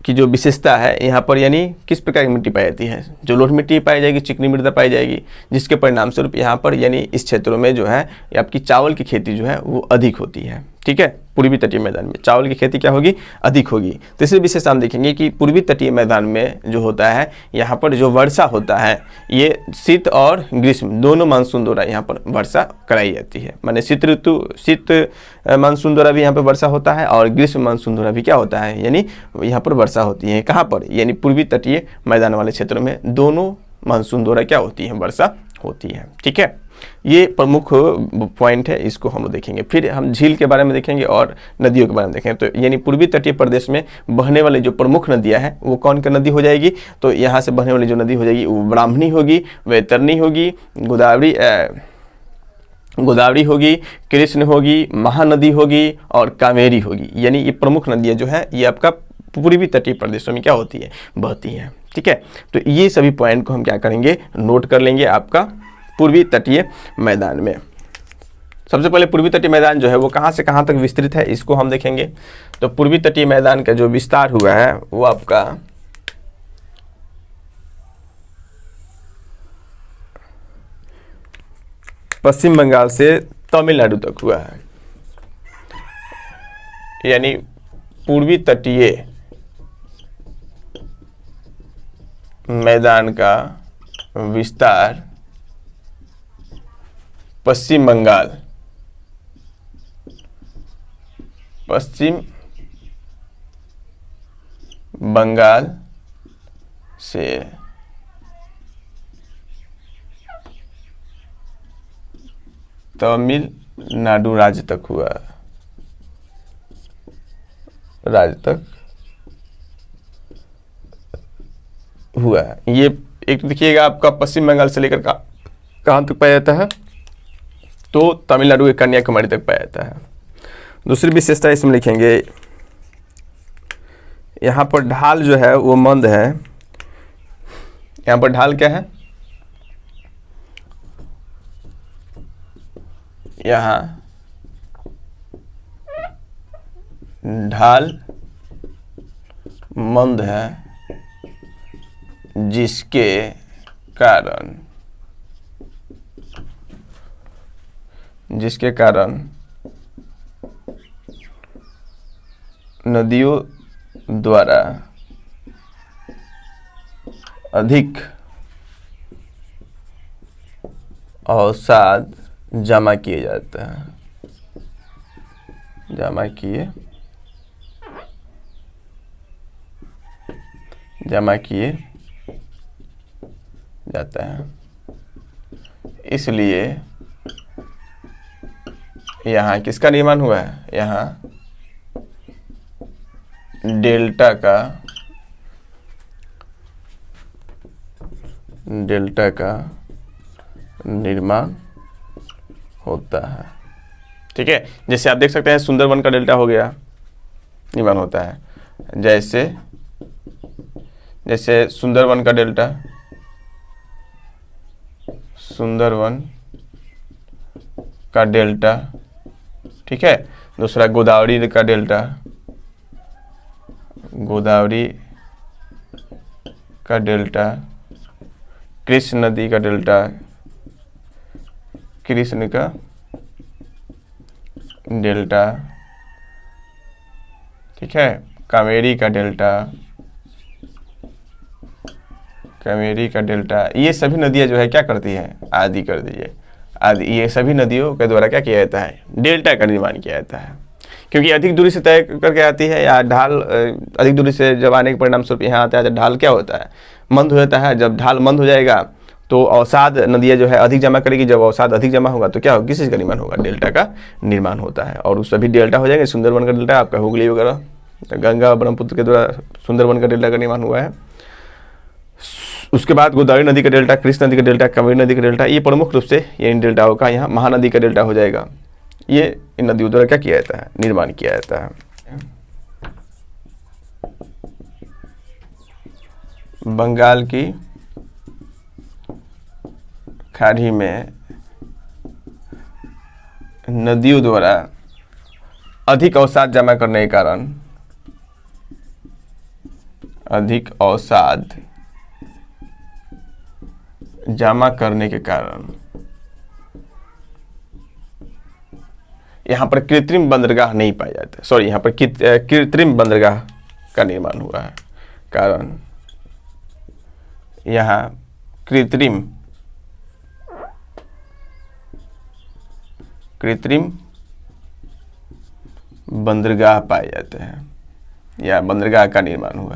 Speaker 1: की जो विशेषता है यहाँ पर, यानी किस प्रकार की मिट्टी पाई जाती है, जो लोट मिट्टी पाई जाएगी, चिकनी मृदा पाई जाएगी, जिसके परिणाम स्वरूप यहाँ पर यानी इस क्षेत्रों में जो है आपकी चावल की खेती जो है वो अधिक होती है। ठीक है, पूर्वी तटीय मैदान में चावल की खेती क्या होगी, अधिक होगी। तीसरी विशेषता हम देखेंगे कि पूर्वी तटीय मैदान में जो होता है यहाँ पर जो वर्षा होता है ये शीत और ग्रीष्म दोनों मानसून द्वारा यहाँ पर वर्षा कराई जाती है। माने शीत मानसून द्वारा भी यहाँ पर वर्षा होता है और ग्रीष्म मानसून द्वारा भी क्या होता है, यानी यहाँ पर वर्षा होती है। कहाँ पर, यानी पूर्वी तटीय मैदान वाले क्षेत्रों में दोनों मानसून द्वारा क्या होती है, वर्षा होती है। ठीक है, ये प्रमुख पॉइंट है, इसको हम देखेंगे। फिर हम झील के बारे में देखेंगे और नदियों के बारे में देखेंगे। तो यानी पूर्वी तटीय प्रदेश में बहने वाली जो प्रमुख नदियां हैं वो कौन सी नदी हो जाएगी, तो यहाँ से बहने वाली जो नदी हो जाएगी वो ब्राह्मणी होगी, वैतरणी होगी, गोदावरी होगी, कृष्ण होगी, महानदी होगी और कावेरी होगी। यानी ये प्रमुख नदियाँ जो है ये आपका पूर्वी तटीय प्रदेशों में क्या होती है, बहती हैं। ठीक है, तो ये सभी पॉइंट को हम क्या करेंगे, नोट कर लेंगे आपका पूर्वी तटीय मैदान में। सबसे पहले पूर्वी तटीय मैदान जो है वो कहाँ से कहाँ तक विस्तृत है इसको हम देखेंगे। तो पूर्वी तटीय मैदान का जो विस्तार हुआ है वो आपका पश्चिम बंगाल से तमिलनाडु तक हुआ है। यानी पूर्वी तटीय मैदान का विस्तार पश्चिम बंगाल से तमिलनाडु राज्य तक हुआ, ये एक देखिएगा आपका पश्चिम बंगाल से लेकर कहाँ तक पाया जाता है, तो तमिलनाडु के कन्याकुमारी तक पाया जाता है। दूसरी विशेषता इसमें लिखेंगे, यहाँ पर ढाल जो है वो मंद है। यहाँ पर ढाल क्या है, यहाँ ढाल मंद है, जिसके कारण नदियों द्वारा अधिक अवसाद जमा किए जाते हैं, जमा किए जाता है। इसलिए यहाँ किसका निर्माण हुआ है, यहाँ डेल्टा का निर्माण होता है। ठीक है, जैसे आप देख सकते हैं सुंदरवन का डेल्टा हो गया, निर्माण होता है। जैसे सुंदरवन का डेल्टा, ठीक है। दूसरा गोदावरी का डेल्टा, कृष्ण नदी का डेल्टा, कृष्ण का डेल्टा, ठीक है। कावेरी का डेल्टा, ये सभी नदियां जो है क्या करती है, आदि कर दीजिए, आदि, ये सभी नदियों के द्वारा क्या किया जाता है, डेल्टा का निर्माण किया जाता है। क्योंकि अधिक दूरी से तय करके आती है या ढाल अधिक दूरी से जब आने के परिणाम स्वरूप यहाँ आता है तो ढाल क्या होता है, मंद हो जाता है। जब ढाल मंद हो जाएगा तो अवसाद नदियाँ जो है अधिक जमा करेगी, जब अवसाद अधिक जमा होगा तो क्या होगा, किस चीज़ का निर्माण होगा, डेल्टा का निर्माण होता है। और उस सभी डेल्टा हो जाएंगे, सुंदरबन का डेल्टा, आपका हुगली वगैरह, गंगा ब्रह्मपुत्र के द्वारा सुंदरबन का डेल्टा का निर्माण हुआ है। उसके बाद गोदावरी नदी का डेल्टा, कृष्ण नदी का डेल्टा, कावेरी नदी का डेल्टा, ये प्रमुख रूप से ये इन डेल्टाओं का यहाँ महानदी का डेल्टा हो जाएगा। ये इन नदियों द्वारा क्या किया जाता है, निर्माण किया जाता है। बंगाल की खाड़ी में नदियों द्वारा अधिक अवसाद जमा करने के कारण, अधिक अवसाद जमा करने के कारण यहाँ पर कृत्रिम बंदरगाह नहीं पाया जाता, सॉरी यहाँ पर कृत्रिम बंदरगाह का निर्माण हुआ है। कारण यहाँ कृत्रिम बंदरगाह पाए जाते हैं या बंदरगाह का निर्माण हुआ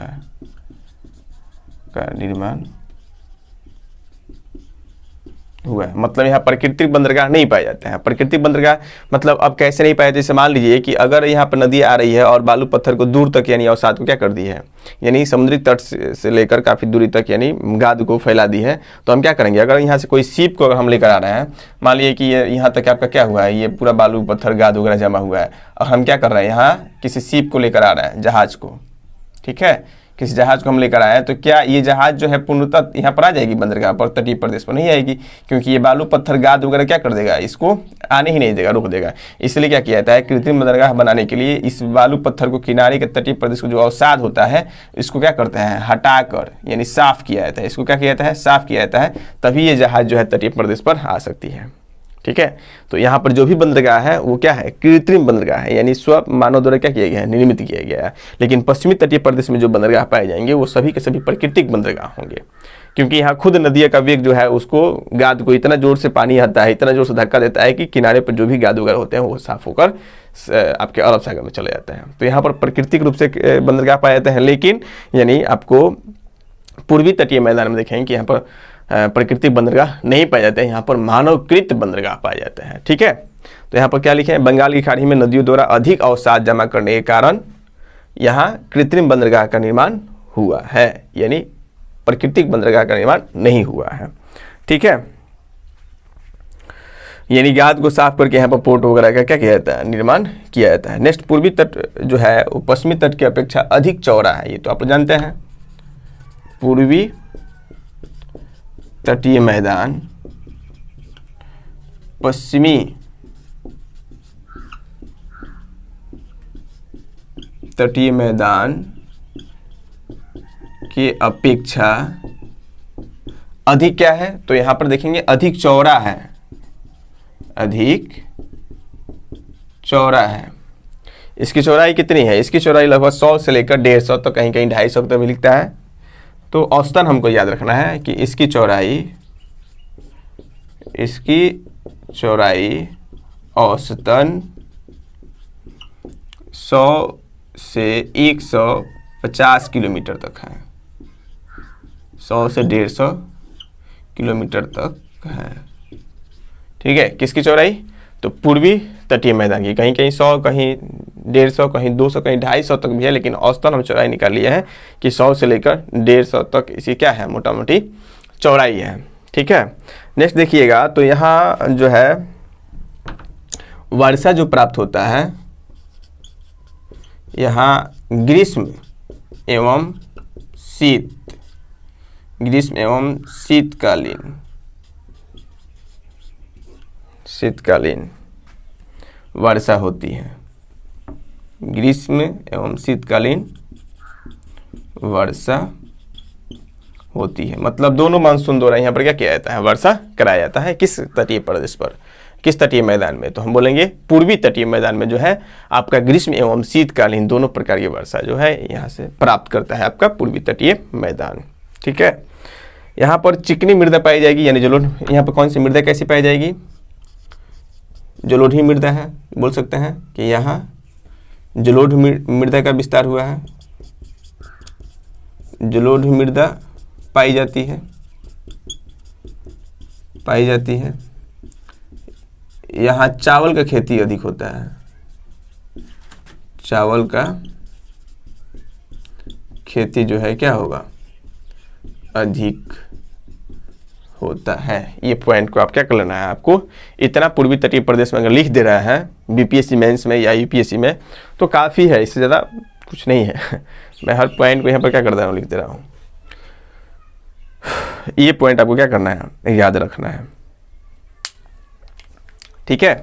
Speaker 1: है, मतलब यहाँ प्राकृतिक बंदरगाह नहीं पाए जाते हैं। प्राकृतिक बंदरगाह मतलब अब कैसे नहीं पाए, जैसे मान लीजिए कि अगर यहाँ पर नदी आ रही है और बालू पत्थर को दूर तक यानी अवसाद को क्या कर दी है, यानी समुद्री तट से लेकर काफ़ी दूरी तक यानी गाद को फैला दी है, तो हम क्या करेंगे, अगर यहाँ से कोई सीप को अगर हम लेकर आ रहे हैं, मान लीजिए कि यहाँ तक आपका क्या हुआ है, ये पूरा बालू पत्थर गाद वगैरह जमा हुआ है, और हम क्या कर रहे हैं, यहाँ किसी सीप को लेकर आ रहे हैं, जहाज को, ठीक है, किसी जहाज को हम लेकर आए हैं, तो क्या ये जहाज जो है पूर्णतः यहाँ पर आ जाएगी बंदरगाह पर, तटीय प्रदेश पर नहीं आएगी, क्योंकि ये बालू पत्थर गाद वगैरह क्या कर देगा, इसको आने ही नहीं देगा, रोक देगा। इसलिए क्या किया जाता है, कृत्रिम बंदरगाह बनाने के लिए इस बालू पत्थर को किनारे के तटीय प्रदेश को जो अवसाद होता है इसको क्या करते हैं, हटाकर यानी साफ किया जाता है, इसको क्या किया जाता है, साफ किया जाता है, तभी ये जहाज जो है तटीय प्रदेश पर आ सकती है। ठीक है, तो यहाँ पर जो भी बंदरगाह है वो क्या है, कृत्रिम बंदरगाह है, यानी स्व मानव द्वारा क्या किया गया है, निर्मित किया गया है। लेकिन पश्चिमी तटीय प्रदेश में जो बंदरगाह पाए जाएंगे वो सभी के सभी प्राकृतिक बंदरगाह होंगे, क्योंकि यहाँ खुद नदिया का वेग जो है उसको गाद को इतना जोर से पानी आता है, इतना जोर से धक्का देता है कि किनारे पर जो भी गाद वगैरह होते हैं वो साफ होकर आपके अरब सागर में चले जाते हैं। तो यहाँ पर प्राकृतिक रूप से बंदरगाह पाए जाते हैं, लेकिन यानी आपको पूर्वी तटीय मैदान में देखेंगे कि यहाँ पर प्राकृतिक बंदरगाह नहीं पाए जाते हैं, यहाँ पर मानवकृत बंदरगाह पाए जाते हैं। ठीक है, तो यहाँ पर क्या लिखे हैं, बंगाल की खाड़ी में नदियों द्वारा अधिक अवसाद जमा करने के कारण यहाँ कृत्रिम बंदरगाह का निर्माण हुआ है, यानी प्राकृतिक बंदरगाह का निर्माण नहीं हुआ है। ठीक है, यानी गाद को साफ करके यहाँ पर पोर्ट वगैरह का क्या किया जाता है, निर्माण किया जाता है। नेक्स्ट, पूर्वी तट जो है वो पश्चिमी तट की अपेक्षा अधिक चौड़ा है, ये तो आप जानते हैं। पूर्वी तटीय मैदान पश्चिमी तटीय मैदान की अपेक्षा अधिक क्या है, तो यहां पर देखेंगे अधिक चौड़ा है, अधिक चौड़ा है। इसकी चौड़ाई कितनी है, इसकी चौड़ाई लगभग 100 से लेकर 150 तक, कहीं कहीं 250 तक भी लिखता है। तो औसतन हमको याद रखना है कि इसकी चौड़ाई औसतन 100 से 150 किलोमीटर तक है, 100 से 150 किलोमीटर तक है। ठीक है, किसकी चौड़ाई, तो पूर्वी तटीय मैदान की, कहीं कहीं 100, कहीं 150, कहीं 200, कहीं 250 तक भी है, लेकिन औसतन हम चौड़ाई निकाल लिए हैं कि 100 से लेकर 150 तक इसकी क्या है, मोटा मोटी चौड़ाई है। ठीक है, नेक्स्ट देखिएगा, तो यहाँ जो है वर्षा जो प्राप्त होता है, यहाँ ग्रीष्म एवं शीतकालीन वर्षा होती है, ग्रीष्म एवं शीतकालीन वर्षा होती है। मतलब दोनों मानसून द्वारा यहाँ पर क्या किया जाता है, वर्षा कराया जाता है। किस तटीय प्रदेश पर, किस तटीय मैदान में, तो हम बोलेंगे पूर्वी तटीय मैदान में जो है आपका ग्रीष्म एवं शीतकालीन दोनों प्रकार की वर्षा जो है यहाँ से प्राप्त करता है आपका पूर्वी तटीय मैदान। ठीक है, यहाँ पर चिकनी मृदा पाई जाएगी, यानी जो यहाँ पर कौन सी मृदा कैसी पाई जाएगी, जलोढ़ी मृदा है, बोल सकते हैं कि यहाँ जलोढ़ मृदा का विस्तार हुआ है, जलोढ़ मृदा पाई जाती है। यहाँ चावल का खेती अधिक होता है, चावल का खेती जो है क्या होगा, अधिक होता है। ये पॉइंट को आप क्या कर लेना है, आपको इतना पूर्वी तटीय प्रदेश में अगर लिख दे रहा है बीपीएससी मेंस में या यूपीएससी में तो काफ़ी है, इससे ज़्यादा कुछ नहीं है। मैं हर पॉइंट को यहाँ पर क्या कर दे रहा हूँ, लिख दे रहा हूँ। ये पॉइंट आपको क्या करना है, याद रखना है, ठीक है।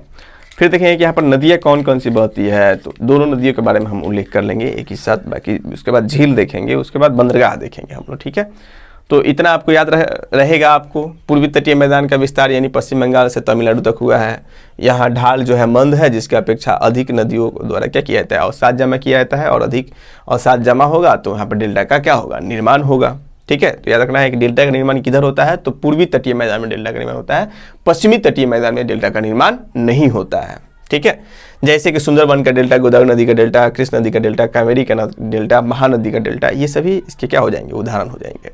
Speaker 1: फिर देखेंगे कि यहाँ पर नदियाँ कौन कौन सी बहती है, तो दोनों नदियों के बारे में हम उल्लेख कर लेंगे एक ही साथ, बाकी उसके बाद झील देखेंगे, उसके बाद बंदरगाह देखेंगे हम लोग, ठीक है। तो इतना आपको याद रहेगा आपको। पूर्वी तटीय मैदान का विस्तार यानी पश्चिम बंगाल से तमिलनाडु तक हुआ है। यहाँ ढाल जो है मंद है, जिसकी अपेक्षा अधिक नदियों द्वारा क्या किया जाता है, अवसाद जमा किया जाता है, और अधिक अवसाद जमा होगा तो यहाँ पर डेल्टा का क्या होगा, निर्माण होगा, ठीक है। तो याद रखना है कि डेल्टा का निर्माण किधर होता है, तो पूर्वी तटीय मैदान में डेल्टा का निर्माण होता है, पश्चिमी तटीय मैदान में डेल्टा का निर्माण नहीं होता है, ठीक है। जैसे कि सुंदरबन का डेल्टा, गोदावरी नदी का डेल्टा, कृष्ण नदी का डेल्टा, कावेरी का डेल्टा, महानदी का डेल्टा, ये सभी इसके क्या हो जाएंगे, उदाहरण हो जाएंगे।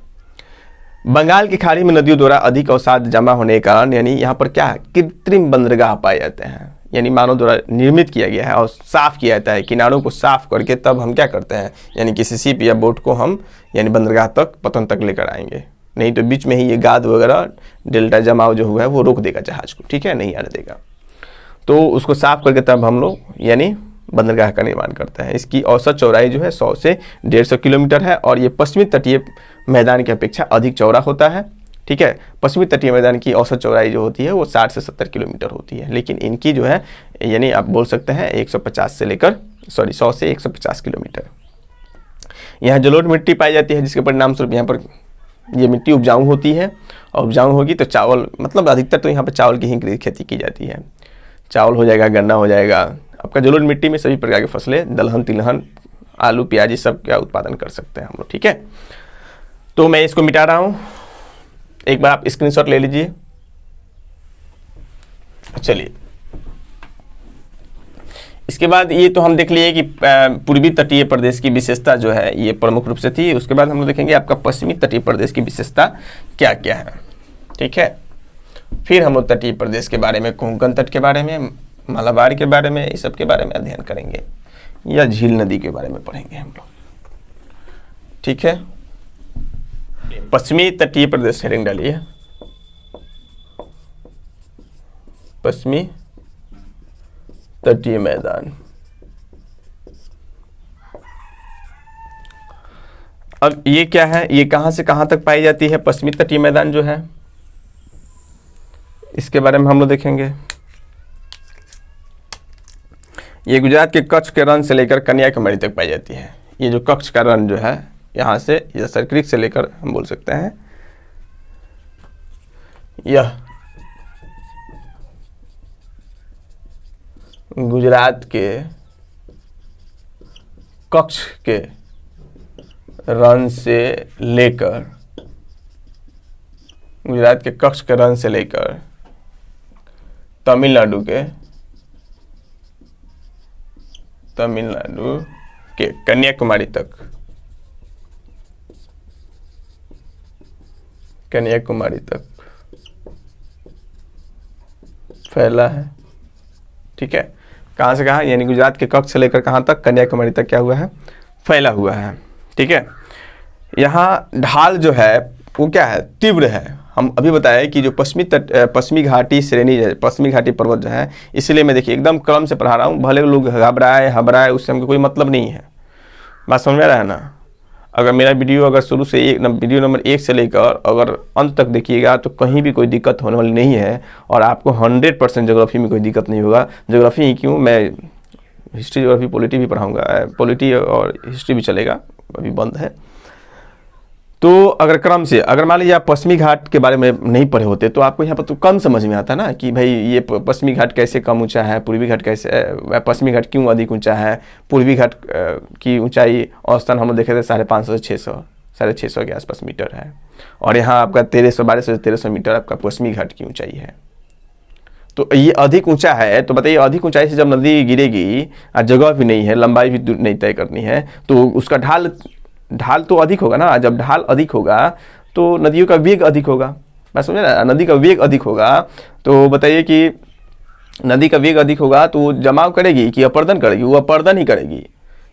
Speaker 1: बंगाल की खाड़ी में नदियों द्वारा अधिक अवसाद जमा होने के कारण यानी यहाँ पर क्या कृत्रिम बंदरगाह पाए जाते हैं, यानी मानव द्वारा निर्मित किया गया है और साफ किया जाता है। किनारों को साफ करके तब हम क्या करते हैं, यानी किसी शिप या बोट को हम यानी बंदरगाह तक, पतन तक लेकर आएंगे, नहीं तो बीच में ही ये गाद वगैरह डेल्टा जमाव जो हुआ है वो रोक देगा जहाज को, ठीक है, नहीं आने देगा। तो उसको साफ करके तब हम लोग यानी बंदरगाह का निर्माण करते हैं। इसकी औसत चौड़ाई जो है 100 से 150 किलोमीटर है और ये पश्चिमी तटीय मैदान की अपेक्षा अधिक चौड़ा होता है, ठीक है। पश्चिमी तटीय मैदान की औसत चौड़ाई जो होती है वो 60 से 70 किलोमीटर होती है, लेकिन इनकी जो है यानी आप बोल सकते हैं 150 से लेकर 100 से 150 किलोमीटर। यहाँ जलोढ़ मिट्टी पाई जाती है, जिसके परिणाम स्वरूप यहाँ पर ये मिट्टी उपजाऊ होती है, और उपजाऊ होगी तो चावल, मतलब अधिकतर तो यहाँ पर चावल की ही खेती की जाती है। चावल हो जाएगा, गन्ना हो जाएगा। आपका जलोढ़ मिट्टी में सभी प्रकार की फसलें, दलहन, तिलहन, आलू, प्याज, सब का उत्पादन कर सकते हैं हम लोग, ठीक है। तो मैं इसको मिटा रहा हूँ, एक बार आप स्क्रीनशॉट ले लीजिए। चलिए, इसके बाद ये तो हम देख लिए कि पूर्वी तटीय प्रदेश की विशेषता जो है ये प्रमुख रूप से थी। उसके बाद हम लोग देखेंगे आपका पश्चिमी तटीय प्रदेश की विशेषता क्या क्या है, ठीक है। फिर हम लोग तटीय प्रदेश के बारे में, कोंकण तट के बारे में, मालाबार के बारे में, इस सब के बारे में अध्ययन करेंगे, या झील नदी के बारे में पढ़ेंगे हम लोग, ठीक है। पश्चिमी तटीय प्रदेश हेडिंग डालिए, पश्चिमी तटीय मैदान। अब ये क्या है, ये कहां से कहां तक पाई जाती है पश्चिमी तटीय मैदान जो है, इसके बारे में हम लोग देखेंगे। ये गुजरात के कच्छ के रण से लेकर कन्याकुमारी तक पाई जाती है। ये जो कच्छ का रण जो है, यहाँ से या सर्क्रिक से लेकर हम बोल सकते हैं यह गुजरात के कच्छ के रण से लेकर, गुजरात के कच्छ के रण से लेकर तमिलनाडु के कन्याकुमारी तक, फैला है, ठीक है। कहाँ से कहाँ, यानी गुजरात के कच्छ से लेकर कहाँ तक, कन्याकुमारी तक क्या हुआ है, फैला हुआ है, ठीक है। यहाँ ढाल जो है वो क्या है, तीव्र है। हम अभी बताया कि जो पश्चिमी घाटी श्रेणी है, पश्चिमी घाटी पर्वत जो है, इसलिए मैं देखिए एकदम क्रम से पढ़ा रहा हूँ, भले लोग घबराए उससे हमको कोई मतलब नहीं है, बात समझ में आ रहा है ना। अगर मेरा वीडियो अगर शुरू से वीडियो नंबर 1 से लेकर अगर अंत तक देखिएगा तो कहीं भी कोई दिक्कत होने वाली नहीं है, और आपको 100% ज्योग्राफी में कोई दिक्कत नहीं होगा। ज्योग्राफी ही क्यों, मैं हिस्ट्री, ज्योग्राफी, पॉलिटी भी पढ़ाऊँगा, पॉलिटी और हिस्ट्री भी चलेगा, अभी बंद है। तो अगर क्रम से, अगर मान लीजिए आप पश्चिमी घाट के बारे में नहीं पढ़े होते तो आपको यहाँ पर तो कम समझ में आता ना कि भाई ये पश्चिमी घाट कैसे कम ऊंचा है, पूर्वी घाट कैसे, पश्चिमी घाट क्यों अधिक ऊंचा है, पूर्वी घाट की ऊंचाई औसतन हम लोग देखे थे 550 से 600 के आसपास मीटर है, और यहाँ आपका 1200 से 1300 मीटर आपका पश्चिमी घाट की ऊंचाई है। तो ये अधिक ऊंचा है, तो बताइए अधिक ऊंचाई से जब नदी गिरेगी और जगह भी नहीं है, लंबाई भी नहीं तय करनी है, तो उसका ढाल तो अधिक होगा ना। जब ढाल अधिक होगा तो नदियों का वेग अधिक होगा। बात समझे ना, नदी का वेग अधिक होगा। तो बताइए कि नदी का वेग अधिक होगा तो जमाव करेगी कि अपर्दन करेगी? वो अपर्दन ही करेगी,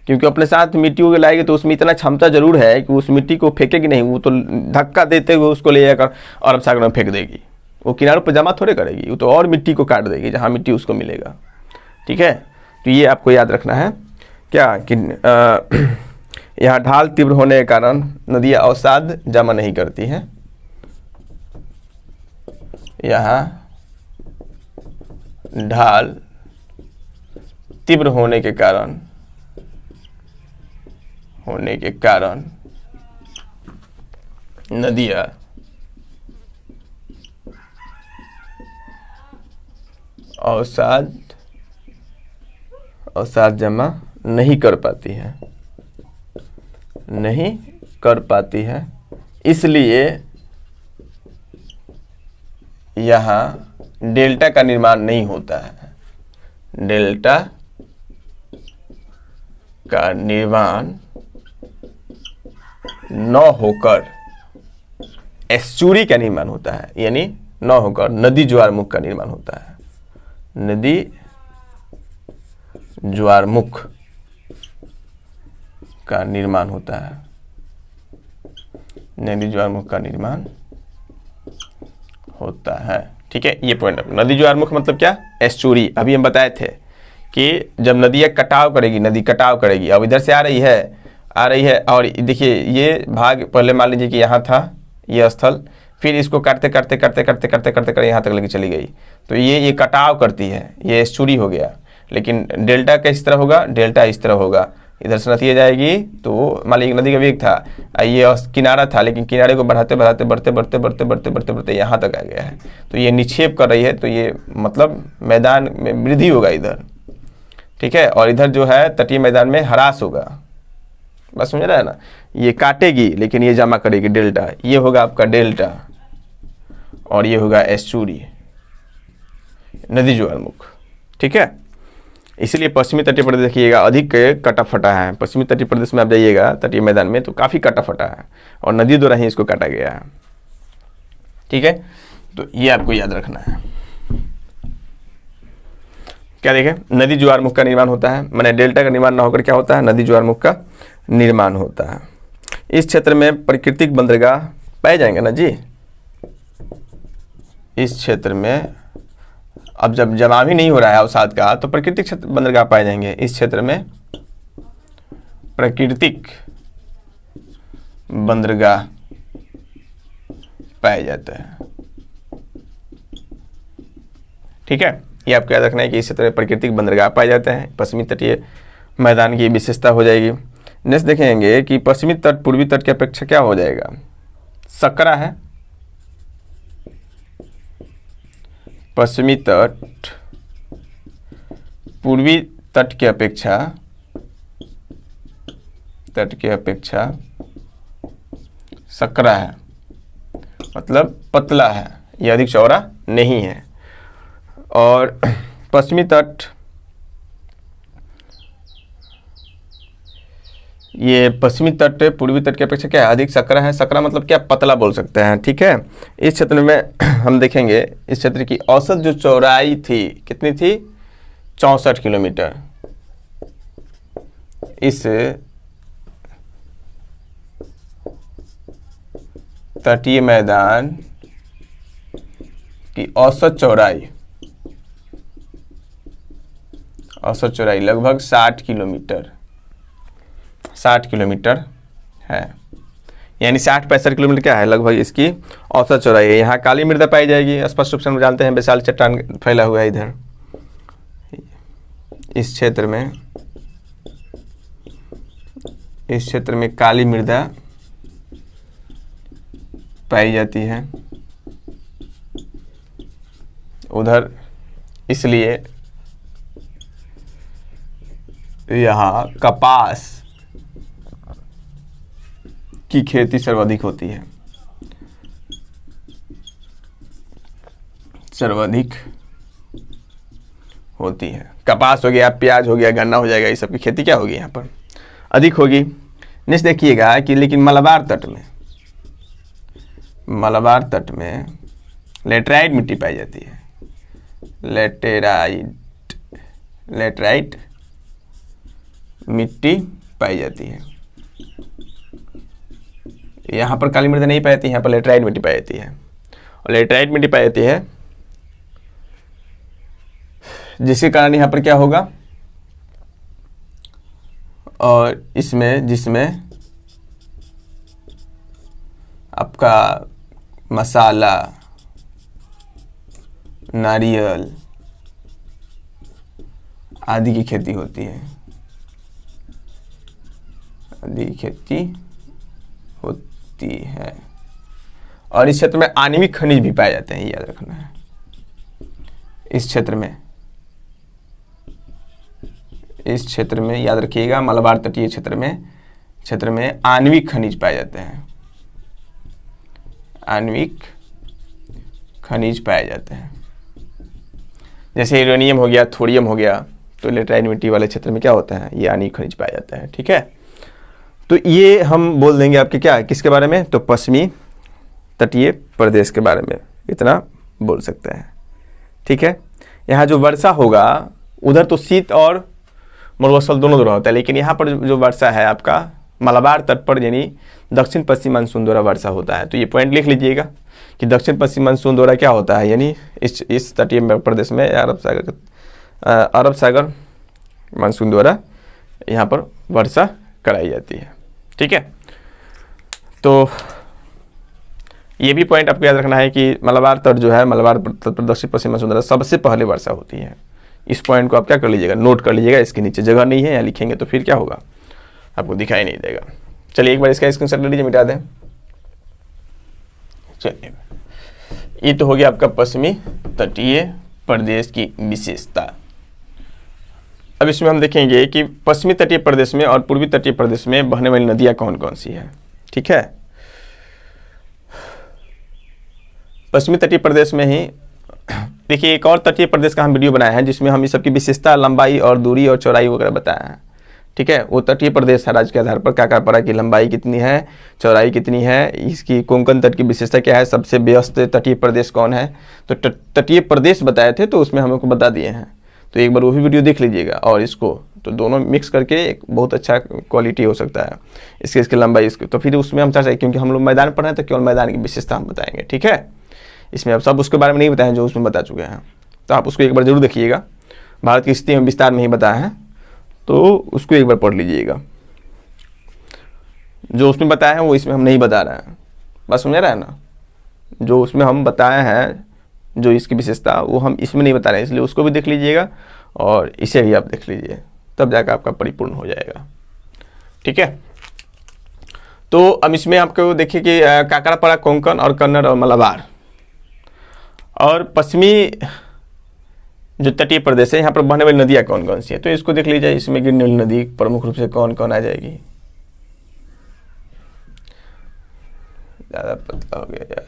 Speaker 1: क्योंकि अपने साथ मिट्टी को लाएगी तो उसमें इतना क्षमता जरूर है कि उस मिट्टी को फेंकेगी नहीं, वो तो धक्का देते हुए उसको ले जाकर अरब सागर में फेंक देगी। वो किनारों पर जमा थोड़े करेगी, वो तो और मिट्टी को काट देगी जहाँ मिट्टी उसको मिलेगा। ठीक है, तो ये आपको याद रखना है क्या कि यहाँ ढाल तीव्र होने के कारण नदियाँ अवसाद जमा नहीं करती हैं। यहाँ ढाल तीव्र होने के कारण नदियाँ अवसाद जमा नहीं कर पाती है, इसलिए यहाँ डेल्टा का निर्माण नहीं होता है। डेल्टा का निर्माण न होकर एस्चुरी का निर्माण होता है, यानी न होकर नदी ज्वारमुख का निर्माण होता है। नदी ज्वारमुख का निर्माण होता है। नदी ज्वारमुख का निर्माण होता है। ठीक है, ये पॉइंट। नदी ज्वारमुख मतलब क्या? एस्चुरी। अभी हम बताए थे कि जब नदियाँ कटाव करेगी, नदी कटाव करेगी, अब इधर से आ रही है और देखिए ये भाग पहले मान लीजिए कि यहाँ था ये स्थल, फिर इसको करते यहाँ तक लेके चली गई, तो ये कटाव करती है, ये एस्चुरी हो गया। लेकिन डेल्टा किस तरह होगा? डेल्टा इस तरह होगा, इधर से नदियाँ जाएगी तो मान लीजिए नदी का वेग था, ये किनारा था, लेकिन किनारे को बढ़ते बढ़ते यहाँ तक आ गया है, तो ये निक्षेप कर रही है, तो ये मतलब मैदान में वृद्धि होगा इधर। ठीक है, और इधर जो है तटीय मैदान में ह्रास होगा। बस समझ रहा है ना, ये काटेगी लेकिन ये जमा करेगी डेल्टा। ये होगा आपका डेल्टा और ये होगा एस्चुरी, नदी ज्वारमुख। ठीक है, इसलिए पश्चिमी तटीय प्रदेश देखिएगा अधिक कटा फटा है। पश्चिमी तटीय प्रदेश में आप जाइएगा तटीय मैदान में तो काफ़ी कटा फटा है और नदी द्वारा ही इसको काटा गया है। ठीक है, तो ये आपको याद रखना है। क्या देखें, नदी ज्वारमुख का निर्माण होता है, माने डेल्टा का निर्माण ना होकर क्या होता है? नदी ज्वारमुख का निर्माण होता है। इस क्षेत्र में प्राकृतिक बंदरगाह पाए जाएंगे ना जी। इस क्षेत्र में अब जब जमाव ही नहीं हो रहा है अवसाद का, तो प्राकृतिक क्षेत्र बंदरगाह पाए जाएंगे। इस क्षेत्र में प्राकृतिक बंदरगाह पाया जाता है। ठीक है, ये आपको याद रखना है कि इस क्षेत्र में प्राकृतिक बंदरगाह पाए जाते हैं। पश्चिमी तटीय मैदान की विशेषता हो जाएगी। नेक्स्ट देखेंगे कि पश्चिमी तट पूर्वी तट की अपेक्षा क्या हो जाएगा? सकरा है। पश्चिमी तट पूर्वी तट की अपेक्षा सकरा है, मतलब पतला है, यह अधिक चौड़ा नहीं है। और पश्चिमी तट, ये पश्चिमी तट पूर्वी तट की अपेक्षा क्या है? अधिक सकरा है। सकरा मतलब क्या? पतला बोल सकते हैं। ठीक है, इस क्षेत्र में हम देखेंगे इस क्षेत्र की औसत जो चौड़ाई थी कितनी थी? 64 किलोमीटर। इस तटीय मैदान की औसत चौड़ाई लगभग 60 किलोमीटर है, यानी 60-65 किलोमीटर क्या है लगभग इसकी औसत चौड़ाई है। यहाँ काली मृदा पाई जाएगी, स्पष्ट रूप से हम जानते हैं विशाल चट्टान फैला हुआ है इधर। इस क्षेत्र में काली मृदा पाई जाती है उधर, इसलिए यहाँ कपास की खेती सर्वाधिक होती है। सर्वाधिक होती है। कपास हो गया, प्याज हो गया, गन्ना हो जाएगा, ये सब की खेती क्या होगी यहाँ पर अधिक होगी। नेक्स्ट देखिएगा कि लेकिन मलबार तट में लेटराइट मिट्टी पाई जाती है। लेटराइट मिट्टी पाई जाती है। यहाँ पर काली मृदा नहीं पाई जाती, यहाँ पर लेटराइट मिट्टी पाई जाती है। और लेटराइट मिट्टी पाई जाती है जिसके कारण यहाँ पर क्या होगा, और जिसमें आपका मसाला, नारियल आदि की खेती होती है, और इस क्षेत्र में आणविक खनिज भी पाए जाते हैं, याद रखना है। इस क्षेत्र में याद रखिएगा, मलबार तटीय क्षेत्र में आणविक खनिज पाए जाते हैं। आणविक खनिज पाए जाते हैं, जैसे यूरेनियम हो गया, थोरियम हो गया, तो लेटराइट मिट्टी वाले क्षेत्र में क्या होता है, ये आणविक खनिज पाया जाता है। ठीक है, तो ये हम बोल देंगे आपके क्या, किसके बारे में, तो पश्चिमी तटीय प्रदेश के बारे में इतना बोल सकते हैं। ठीक है, यहाँ जो वर्षा होगा उधर तो शीत और मरुस्थल दोनों द्वारा होता है, लेकिन यहाँ पर जो वर्षा है आपका मलबार तट पर यानी दक्षिण पश्चिम मानसून द्वारा वर्षा होता है। तो ये पॉइंट लिख लीजिएगा कि दक्षिण पश्चिम मानसून द्वारा क्या होता है, यानी इस तटीय प्रदेश में अरब सागर मानसून द्वारा यहाँ पर वर्षा कराई जाती है। ठीक है, तो ये भी पॉइंट आपको याद रखना है कि मलबार तट जो है, मलबार तट पर दक्षिण पश्चिम मानसून द्वारा सबसे पहले वर्षा होती है। इस पॉइंट को आप क्या कर लीजिएगा, नोट कर लीजिएगा। इसके नीचे जगह नहीं है, यहाँ लिखेंगे तो फिर क्या होगा, आपको दिखाई नहीं देगा। चलिए एक बार इसका स्क्रीनशॉट ले लीजिए, मिटा दें। चलिए, ये तो हो गया आपका पश्चिमी तटीय प्रदेश की विशेषता। अब इसमें हम देखेंगे कि पश्चिमी तटीय प्रदेश में और पूर्वी तटीय प्रदेश में बहने वाली नदियां कौन कौन सी है। ठीक है, पश्चिमी तटीय प्रदेश में ही देखिए एक और तटीय प्रदेश का हम वीडियो बनाए हैं जिसमें हम इस सबकी विशेषता, लंबाई और दूरी और चौड़ाई वगैरह बताया है। ठीक है, वो तटीय प्रदेश है, राज्य के आधार पर क्या क्या पड़ा कि लंबाई कितनी है, चौड़ाई कितनी है, इसकी कोंकण तट की विशेषता क्या है, सबसे व्यस्त तटीय प्रदेश कौन है। तो तटीय प्रदेश बताए थे तो उसमें हम लोग को बता दिए हैं, तो एक बार वो भी वीडियो देख लीजिएगा। और इसको तो दोनों मिक्स करके एक बहुत अच्छा क्वालिटी हो सकता है इसकी लंबाई इसकी। तो फिर उसमें हम चर्चा, क्योंकि हम लोग मैदान पढ़ रहे हैं तो केवल मैदान की विशेषता हम बताएंगे। ठीक है, इसमें अब सब उसके बारे में नहीं बताएं जो उसमें बता चुके हैं, तो आप उसको एक बार जरूर देखिएगा। भारत की स्थिति में विस्तार में ही बताया है, तो उसको एक बार पढ़ लीजिएगा। जो उसमें बताया है वो इसमें हम नहीं बता रहे हैं, बस समझ रहे हैं ना। जो उसमें हम बताए हैं जो इसकी विशेषता वो हम इसमें नहीं बता रहे हैं, इसलिए उसको भी देख लीजिएगा और इसे भी आप देख लीजिए, तब जाकर आपका परिपूर्ण हो जाएगा। ठीक है, तो अब इसमें आपको देखिए कि काकरापाड़ा, कोंकण और कन्नड़ और मलबार और पश्चिमी जो तटीय प्रदेश है यहाँ पर बहने वाली नदियाँ कौन कौन सी है, तो इसको देख लीजिए। इसमें गिरने वाली नदी प्रमुख रूप से कौन कौन आ जाएगी, ज़्यादा पतला हो गया यार।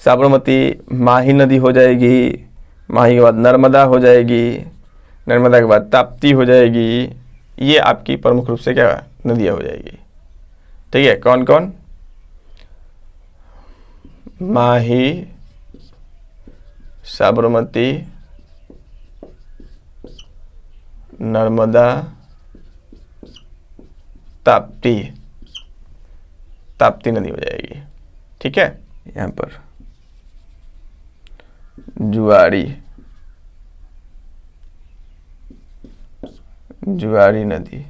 Speaker 1: साबरमती, माही नदी हो जाएगी, माही के बाद नर्मदा हो जाएगी, नर्मदा के बाद ताप्ती हो जाएगी। ये आपकी प्रमुख रूप से क्या नदियाँ हो जाएगी। ठीक है, कौन कौन, माही, साबरमती, नर्मदा, ताप्ती नदी हो जाएगी। ठीक है, यहाँ पर जुआरी नदी,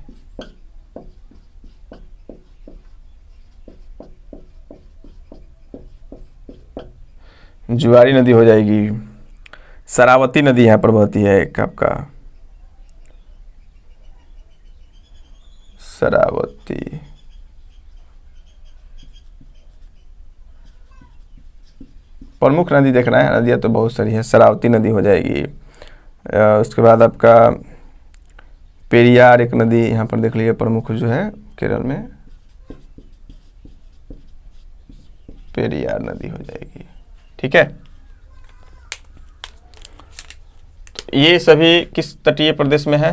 Speaker 1: जुआरी नदी हो जाएगी। शरावती नदी यहाँ पर बहती है एक आपका, शरावती। प्रमुख नदी देखना है, नदियाँ तो बहुत सारी है। शरावती नदी हो जाएगी। उसके बाद आपका पेरियार एक नदी यहाँ पर देख लीजिए, प्रमुख जो है केरल में। पेरियार नदी हो जाएगी। ठीक है, तो ये सभी किस तटीय प्रदेश में है?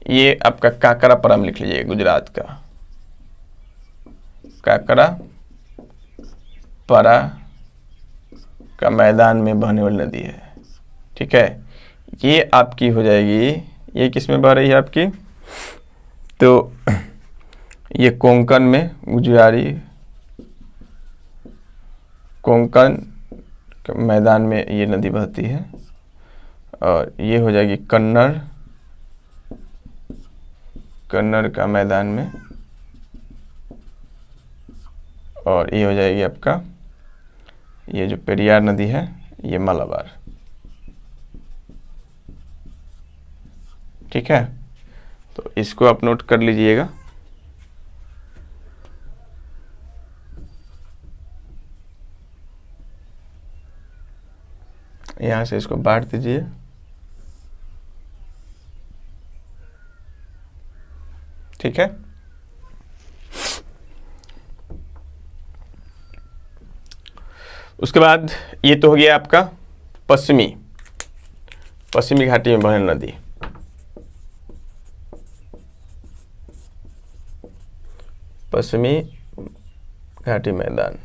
Speaker 1: ये आपका काकरापरम लिख लीजिए, गुजरात का काकरापरा का मैदान में बहने वाली नदी है। ठीक है, ये आपकी हो जाएगी, ये किस में बह रही है आपकी? तो ये कोंकण में, गुजरारी कोंकण के मैदान में ये नदी बहती है, और ये हो जाएगी कन्नड़ का मैदान में, और ये हो जाएगी आपका, ये जो पेरियार नदी है ये मालाबार। ठीक है, तो इसको आप नोट कर लीजिएगा। यहाँ से इसको बांट दीजिए। ठीक है, उसके बाद ये तो हो गया आपका पश्चिमी घाटी में बहने नदी। पश्चिमी घाटी मैदान,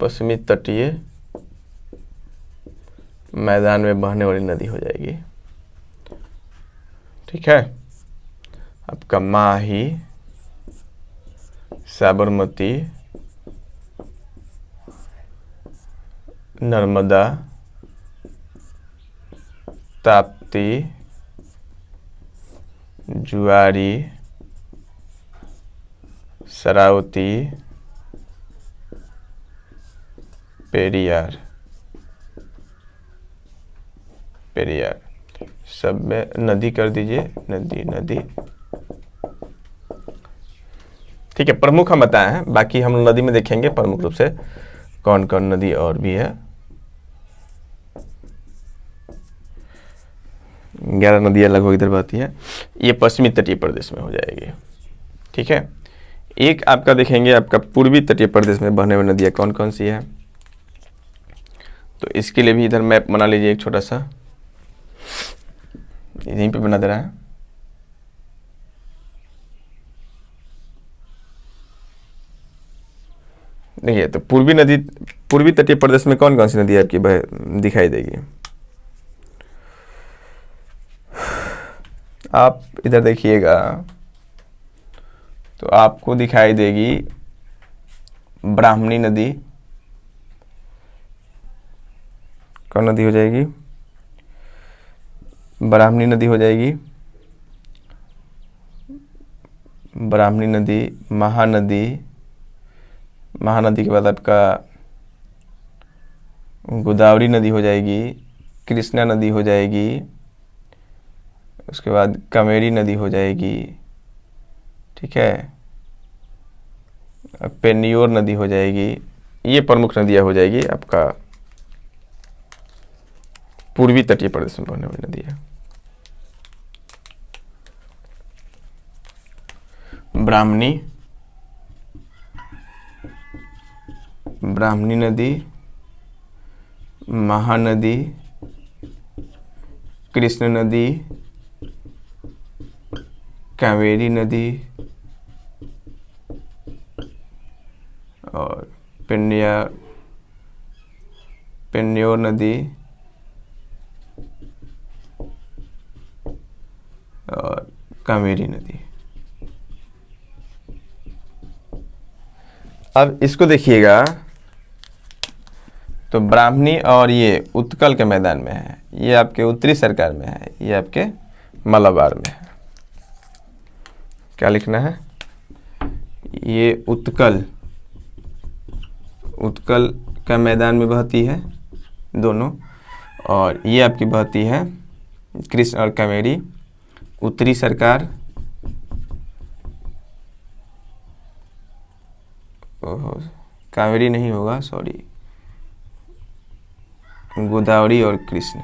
Speaker 1: पश्चिमी तटीय मैदान में बहने वाली नदी हो जाएगी। ठीक है, आपका माही, साबरमती, नर्मदा, ताप्ती, जुआरी, शरावती, पेरियार सब में नदी कर दीजिए, नदी। ठीक है, प्रमुख हम बताए हैं, बाकी हम नदी में देखेंगे प्रमुख रूप से कौन कौन नदी और भी है। 11 नदियां लगभग इधर बहती हैं। ये पश्चिमी तटीय प्रदेश में हो जाएगी। ठीक है, एक आपका देखेंगे, आपका पूर्वी तटीय प्रदेश में बहने वाली नदियां कौन कौन सी है, तो इसके लिए भी इधर मैप बना लीजिए एक छोटा सा, यहीं पे बना दे रहा है। देखिए, तो पूर्वी तटीय प्रदेश में कौन कौन सी नदी आपकी दिखाई देगी? आप इधर देखिएगा तो आपको दिखाई देगी ब्राह्मणी नदी। कौन नदी हो जाएगी? ब्राह्मणी नदी हो जाएगी। ब्राह्मणी नदी, महानदी के बाद आपका गोदावरी नदी हो जाएगी, कृष्णा नदी हो जाएगी, उसके बाद कावेरी नदी हो जाएगी। ठीक है, पेन्नियोर नदी हो जाएगी। ये प्रमुख नदियां हो जाएगी आपका पूर्वी तटीय प्रदेश में बहने वाली नदी है। ब्राह्मणी नदी, महानदी, कृष्ण नदी, कावेरी नदी और पेन्नियोर नदी और कावेरी नदी। अब इसको देखिएगा तो ब्राह्मणी और ये उत्कल के मैदान में है, ये आपके उत्तरी सरकार में है, ये आपके मालाबार में है। क्या लिखना है? ये उत्कल का मैदान में बहती है दोनों, और ये आपकी बहती है कृष्ण और कावेरी उत्तरी सरकार। कावेरी नहीं होगा, सॉरी, गोदावरी और कृष्ण।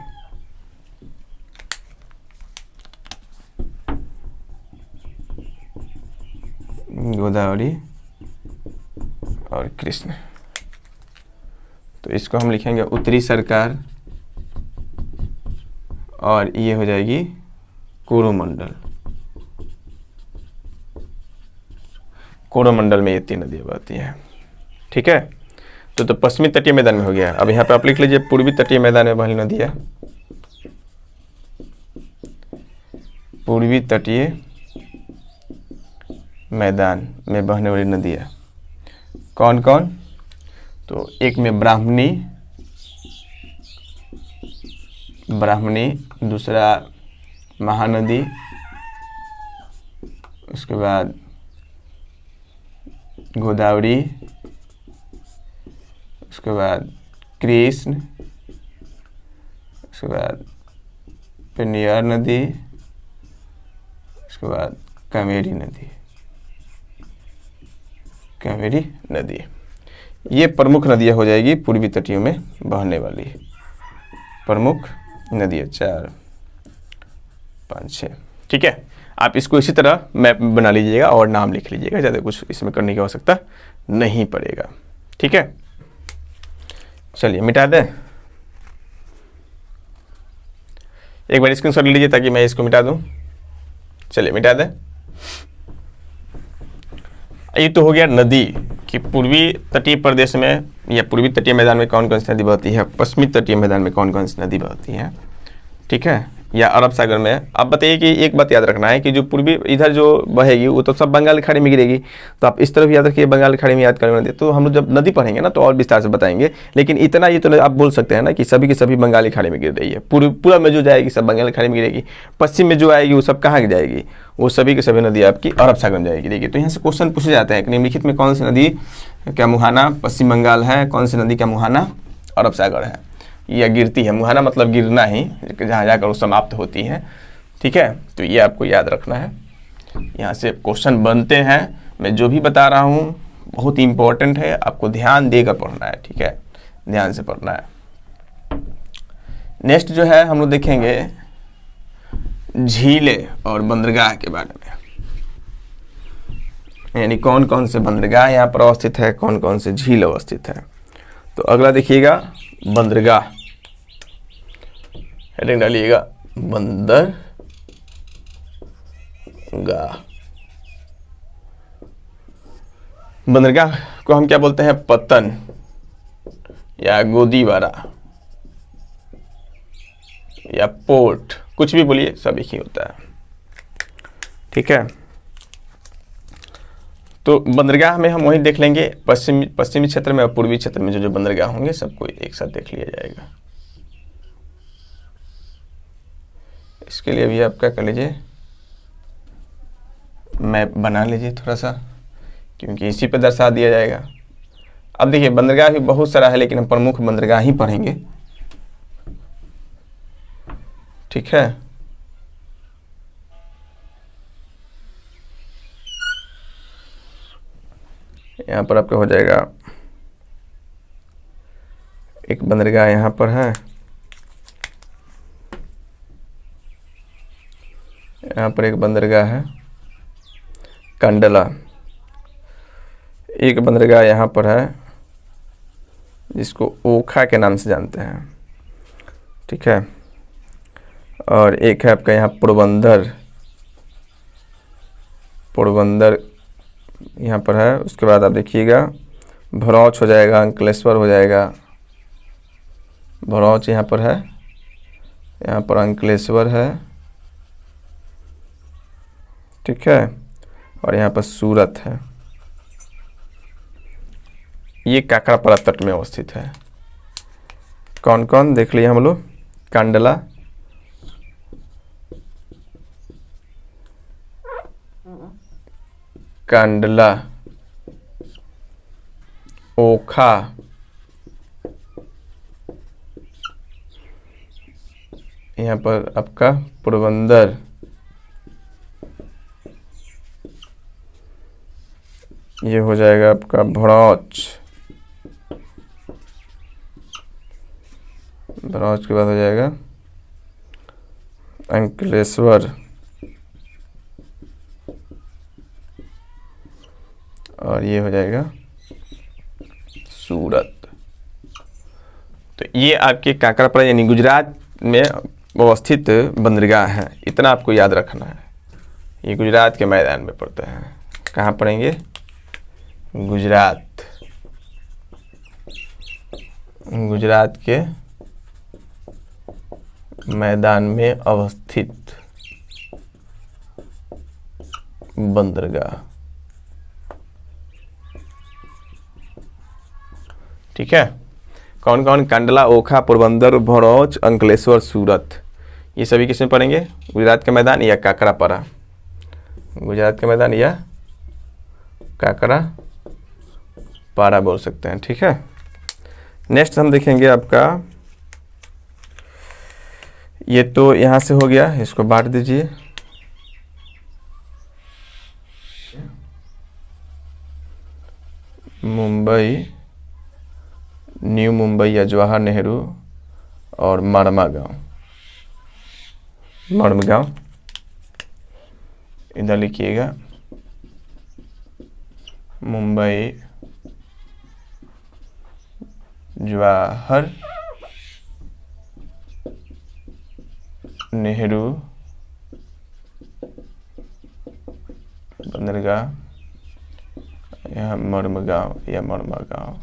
Speaker 1: गोदावरी और कृष्ण। तो इसको हम लिखेंगे उत्तरी सरकार और ये हो जाएगी कोरोमंडल। कोरोमंडल में ये 3 नदियाँ बहती हैं। ठीक है, तो पश्चिमी तटीय मैदान में हो गया। अब यहाँ पे आप लिख लीजिए पूर्वी तटीय मैदान में बहने वाली नदी है, पूर्वी तटीय मैदान में बहने वाली नदी है। कौन कौन? तो एक में ब्राह्मणी, दूसरा महानदी, उसके बाद गोदावरी, उसके बाद कृष्ण, उसके बाद पेरियार नदी, उसके बाद कावेरी नदी। कावेरी नदी ये प्रमुख नदियाँ हो जाएगी पूर्वी तटियों में बहने वाली प्रमुख नदियाँ 4, 5, 6। ठीक है, आप इसको इसी तरह मैप बना लीजिएगा और नाम लिख लीजिएगा, ज़्यादा कुछ इसमें करने की आवश्यकता नहीं पड़ेगा। ठीक है, चलिए मिटा दें। एक बार स्क्रीनशॉट ले लीजिए ताकि मैं इसको मिटा दूं। चलिए मिटा दें। ये तो हो गया नदी कि पूर्वी तटीय प्रदेश में या पूर्वी तटीय मैदान में कौन कौन सी नदी बहती है, पश्चिमी तटीय मैदान में कौन कौन सी नदी बहती है। ठीक है, या अरब सागर में। अब बताइए कि एक बात याद रखना है कि जो पूर्वी इधर जो बहेगी वो तो सब बंगाल की खाड़ी में गिरेगी, तो आप इस तरफ याद रखिए बंगाल की खाड़ी में याद करेंगे। तो हम लोग जब नदी पढ़ेंगे ना तो और विस्तार से बताएंगे, लेकिन इतना ये तो आप बोल सकते हैं ना कि सभी की सभी बंगाली खाड़ी में गिर रही है। पूरा में जो जाएगी सब बंगाल की खाड़ी में गिरेगी, पश्चिम में जो आएगी वो सब कहाँ जाएगी, वो सभी की सभी नदी आपकी अरब सागर में जाएगी। देखिए तो यहाँ से क्वेश्चन पूछे जाते हैं कि निम्नलिखित में कौन सी नदी का मुहाना पश्चिम बंगाल है, कौन सी नदी का मुहाना अरब सागर है, या गिरती है। मुहाना मतलब गिरना ही, जहाँ जाकर वो समाप्त होती है। ठीक है, तो ये आपको याद रखना है। यहाँ से क्वेश्चन बनते हैं, मैं जो भी बता रहा हूँ बहुत इंपॉर्टेंट है, आपको ध्यान देकर पढ़ना है। ठीक है, ध्यान से पढ़ना है। नेक्स्ट जो है हम लोग देखेंगे झीलें और बंदरगाह के बारे में, यानी कौन कौन से बंदरगाह यहाँ पर अवस्थित है, कौन कौन से झील अवस्थित है। तो अगला देखिएगा बंदरगाह, हेडिंग डालिएगा बंदरगाह। बंदरगाह को हम क्या बोलते हैं, पत्तन या गोदीवारा या पोर्ट, कुछ भी बोलिए सब एक ही होता है। ठीक है, तो बंदरगाह में हम वही देख लेंगे पश्चिमी क्षेत्र में और पूर्वी क्षेत्र में जो बंदरगाह होंगे सबको एक साथ देख लिया जाएगा। इसके लिए भी आप क्या कर लीजिए, मैप बना लीजिए थोड़ा सा, क्योंकि इसी पे दर्शा दिया जाएगा। अब देखिए बंदरगाह भी बहुत सारा है, लेकिन हम प्रमुख बंदरगाह ही पढ़ेंगे। ठीक है, यहाँ पर आपका हो जाएगा एक बंदरगाह यहाँ पर है, यहाँ पर एक बंदरगाह है कंडला, एक बंदरगाह यहाँ पर है जिसको ओखा के नाम से जानते हैं। ठीक है, और एक है आपका यहाँ पोरबंदर यहाँ पर है। उसके बाद आप देखिएगा भरौच हो जाएगा, अंकलेश्वर हो जाएगा। भरौच यहाँ पर है, यहाँ पर अंकलेश्वर है। ठीक है, और यहाँ पर सूरत है। ये काकरापारा तट में अवस्थित है। कौन कौन देख लिए हम लोग, कांडला, ओखा, यहाँ पर आपका पोरबंदर, ये हो जाएगा आपका भरौच। भरौच के बाद हो जाएगा अंकलेश्वर, और ये हो जाएगा सूरत। तो ये आपके काकरापारा यानी गुजरात में अवस्थित बंदरगाह है, इतना आपको याद रखना है। ये गुजरात के मैदान में पड़ते हैं। कहाँ पड़ेंगे? गुजरात, गुजरात के मैदान में अवस्थित बंदरगाह। ठीक है। कौन कौन? कंडला, ओखा, पोरबंदर, भरौच, अंकलेश्वर, सूरत। ये सभी किसमें पड़ेंगे? गुजरात के मैदान या काकरापारा। गुजरात के मैदान या काकरापारा बोल सकते हैं। ठीक है। नेक्स्ट हम देखेंगे आपका, ये तो यहाँ से हो गया, इसको बांट दीजिए। मुंबई, न्यू मुंबई या जवाहर नेहरू और मड़गांव। मड़गांव इधर लिखिएगा, मुंबई, जवाहर नेहरू बंदरगाह या मड़गांव।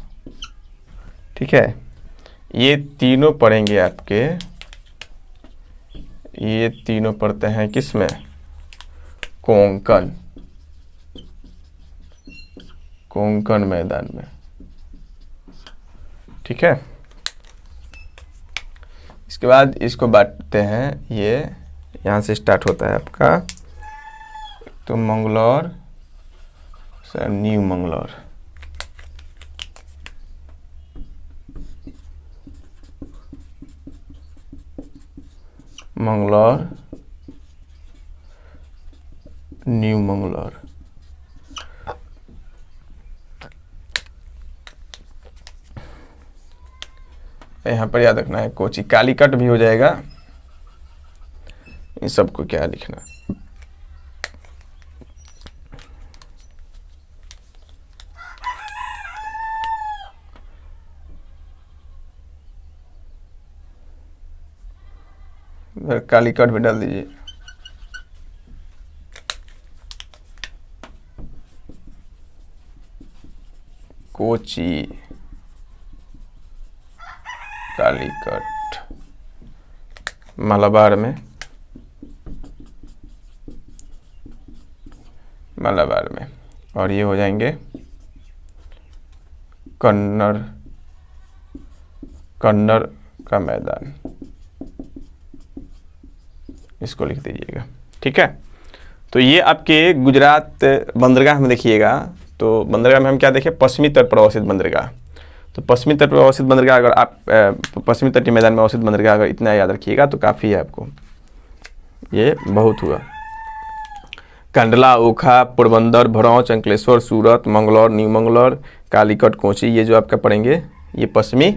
Speaker 1: ठीक है। ये तीनों पढ़ेंगे आपके, ये तीनों पढ़ते हैं किस में? कोंकण, कोंकण मैदान में। ठीक है। इसके बाद इसको बांटते हैं, ये यहाँ से स्टार्ट होता है आपका, तो मंगलौर, न्यू मंगलौर। मंगलौर, न्यू मंगलौर। यहाँ पर याद रखना है कोची। कालीकट भी हो जाएगा। इन सबको क्या लिखना? कालीकट भी डाल दीजिए। कोची, कालीकट, मलाबार में, मलाबार में। और ये हो जाएंगे कन्नड़, कन्नड़ का मैदान। इसको लिख दीजिएगा। ठीक है। तो ये आपके गुजरात बंदरगाह में देखिएगा, तो बंदरगाह में हम क्या देखें? पश्चिमी तट पर अवस्थित बंदरगाह। तो पश्चिमी तट पर अवस्थित बंदरगाह, अगर आप पश्चिमी तटीय मैदान में अवस्थित बंदरगाह अगर इतना याद रखिएगा तो काफ़ी है आपको, ये बहुत हुआ। कंडला, ओखा, पोरबंदर, भरौच, अंकलेश्वर, सूरत, मंगलौर, न्यू मंगलौर, कालीकट, कोची, ये जो आपका पढ़ेंगे ये पश्चिमी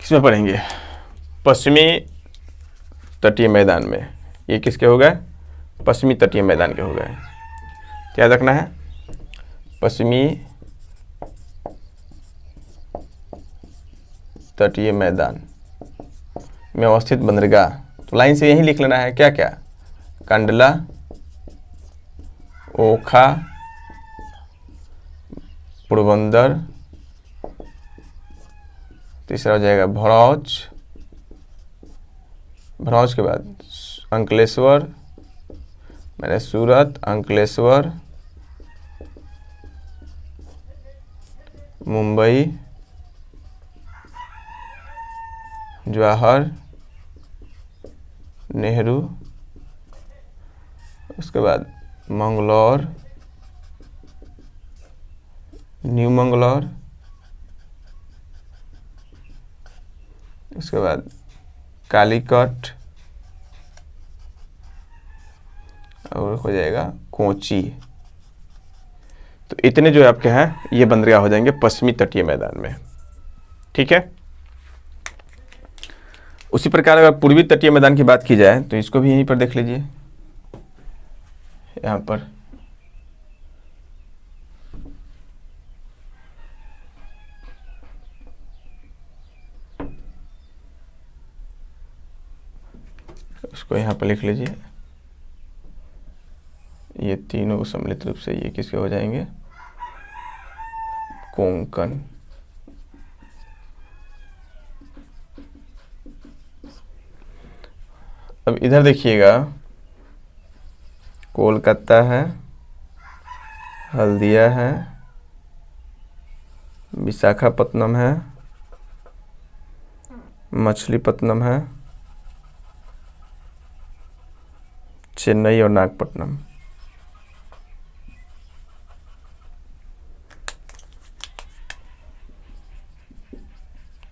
Speaker 1: किसमें पढ़ेंगे? पश्चिमी तटीय मैदान में। ये किसके हो गए? पश्चिमी तटीय मैदान के हो गए। क्या रखना है? पश्चिमी तटीय मैदान में अवस्थित बंदरगाह। तो लाइन से यही लिख लेना है। क्या क्या? कंडला, ओखा, पोरबंदर, तीसरा हो जाएगा भरौच, भरौच के बाद अंकलेश्वर, मैंने सूरत, अंकलेश्वर, मुंबई, जवाहर नेहरू, उसके बाद मंगलौर, न्यू मंगलौर, उसके बाद कालीकट और हो जाएगा कोची। तो इतने जो आपके हैं ये बंदरगाह हो जाएंगे पश्चिमी तटीय मैदान में। ठीक है। उसी प्रकार अगर पूर्वी तटीय मैदान की बात की जाए तो इसको भी यहीं पर देख लीजिए। यहाँ पर इसको यहाँ पर लिख लीजिए, ये तीनों सम्मिलित रूप से ये किसके हो जाएंगे, कोंकण। अब इधर देखिएगा, कोलकाता है, हल्दिया है, विशाखापत्तनम है, मछलीपट्टनम है, चेन्नई और नागपट्टनम।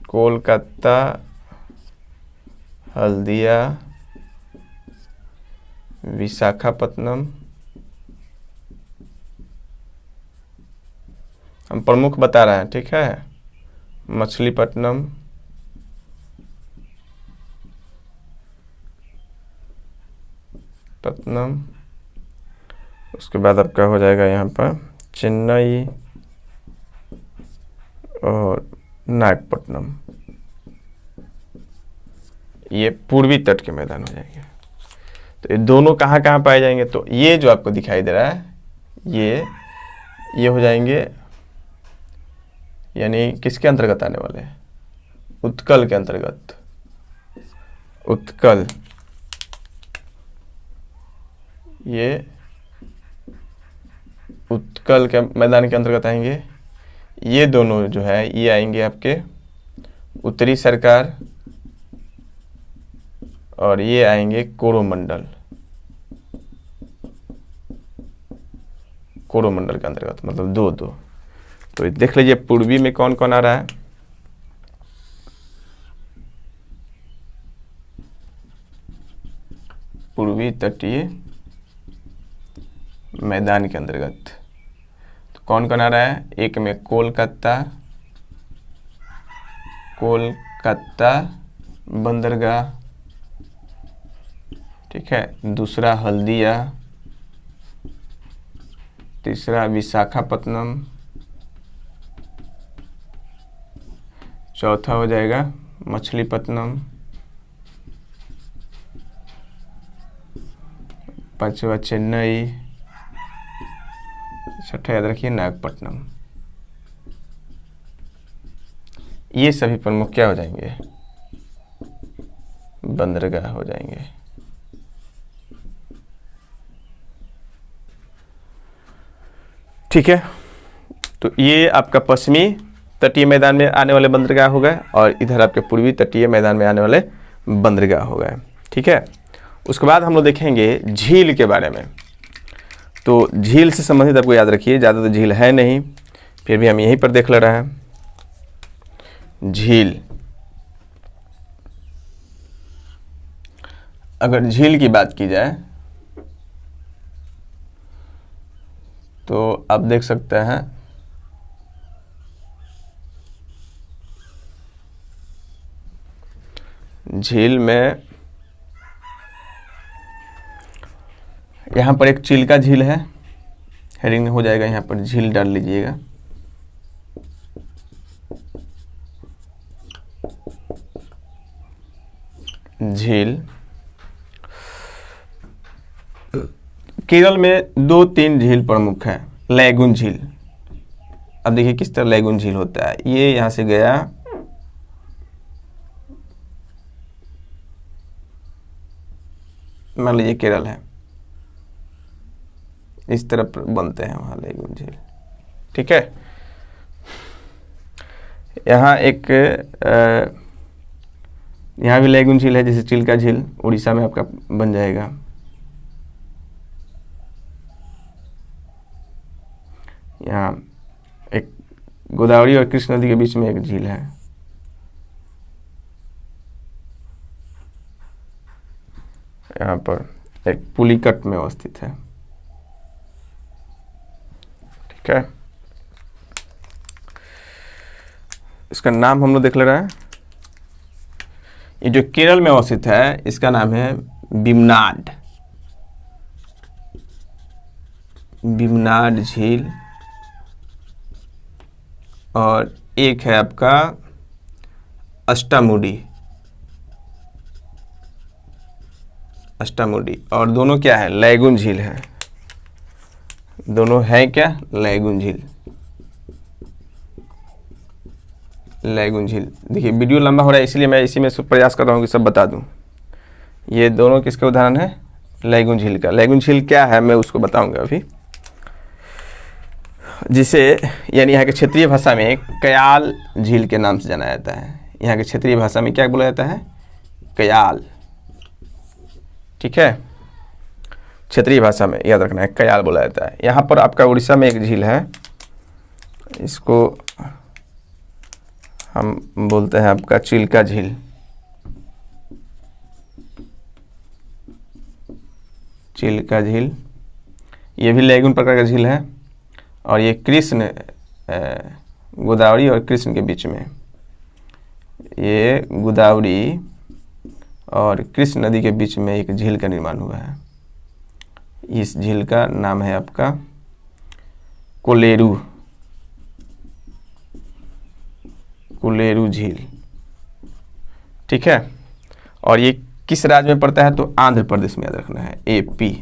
Speaker 1: कोलकाता, हल्दिया, विशाखापत्तनम, हम प्रमुख बता रहे हैं, ठीक है। मछलीपट्टनम, पत्तनम, उसके बाद आपका हो जाएगा यहाँ पर चेन्नई और नागपट्टनम। ये पूर्वी तट के मैदान हो जाएंगे। तो ये दोनों कहाँ कहाँ पाए जाएंगे, तो ये जो आपको दिखाई दे रहा है ये हो जाएंगे, यानी किसके अंतर्गत आने वाले हैं, उत्कल के अंतर्गत। उत्कल ये उत्कल के मैदान के अंतर्गत आएंगे। ये दोनों जो है ये आएंगे आपके उत्तरी सरकार, और ये आएंगे कोरोमंडल, कोरोमंडल के अंतर्गत, मतलब दो। तो देख लीजिए पूर्वी में कौन कौन आ रहा है, पूर्वी तटीय मैदान के अंतर्गत तो कौन कौन आ रहा है, एक में कोलकाता बंदरगाह, ठीक है, दूसरा हल्दिया, तीसरा विशाखापत्तनम, चौथा हो जाएगा मछलीपट्टनम, पांचवा चेन्नई, छठा याद रखिए नागपट्टनम। ये सभी प्रमुख क्या हो जाएंगे, बंदरगाह हो जाएंगे। ठीक है, तो ये आपका पश्चिमी तटीय मैदान में आने वाले बंदरगाह हो गए, और इधर आपके पूर्वी तटीय मैदान में आने वाले बंदरगाह हो गए। ठीक है, उसके बाद हम लोग देखेंगे झील के बारे में। तो झील से संबंधित आपको याद रखिए, ज़्यादा तो झील है नहीं, फिर भी हम यहीं पर देख ले रहे हैं। झील, अगर झील की बात की जाए तो आप देख सकते हैं झील में यहाँ पर एक चिल्का झील है, हेडिंग हो जाएगा, यहाँ पर झील डाल लीजिएगा। झील केरल में 2-3 झील प्रमुख है। लैगून झील, अब देखिए किस तरह लैगून झील होता है। ये यहाँ से गया, मान लीजिए केरल है, इस तरफ बनते हैं वहाँ लैगून झील। ठीक है, यहाँ एक यहाँ भी लैगून झील है, जैसे चिल्का झील उड़ीसा में आपका बन जाएगा। यहाँ एक गोदावरी और कृष्ण नदी के बीच में एक झील है। यहाँ पर एक पुलिकट में अवस्थित है। ठीक है, इसका नाम हम लोग देख ले रहे हैं। ये जो केरल में अवस्थित है इसका नाम है बीमनाड, बीमनाड झील। और एक है आपका अष्टामुडी, अष्टामुडी, और दोनों क्या है, लैगून झील है, दोनों है क्या, लैगून झील, लैगून झील। देखिए वीडियो लंबा हो रहा है इसलिए मैं इसी में प्रयास कर रहा हूँ कि सब बता दूँ। ये दोनों किसके उदाहरण है, लैगून झील का। लैगून झील क्या है मैं उसको बताऊंगा अभी, जिसे यानी यहाँ के क्षेत्रीय भाषा में कयाल झील के नाम से जाना जाता है। यहाँ के क्षेत्रीय भाषा में क्या बोला जाता है, कयाल, ठीक है, क्षेत्रीय भाषा में याद रखना है, कयाल बोला जाता है। यहाँ पर आपका उड़ीसा में एक झील है, इसको हम बोलते हैं आपका चिल्का झील, चिल्का झील, ये भी लैगून प्रकार का झील है, और ये कृष्ण गोदावरी और कृष्ण के बीच में, ये गोदावरी और कृष्ण नदी के बीच में एक झील का निर्माण हुआ है। इस झील का नाम है आपका कोलेरू, कोलेरू झील, ठीक है। और ये किस राज्य में पड़ता है, तो आंध्र प्रदेश में, याद रखना है, AP,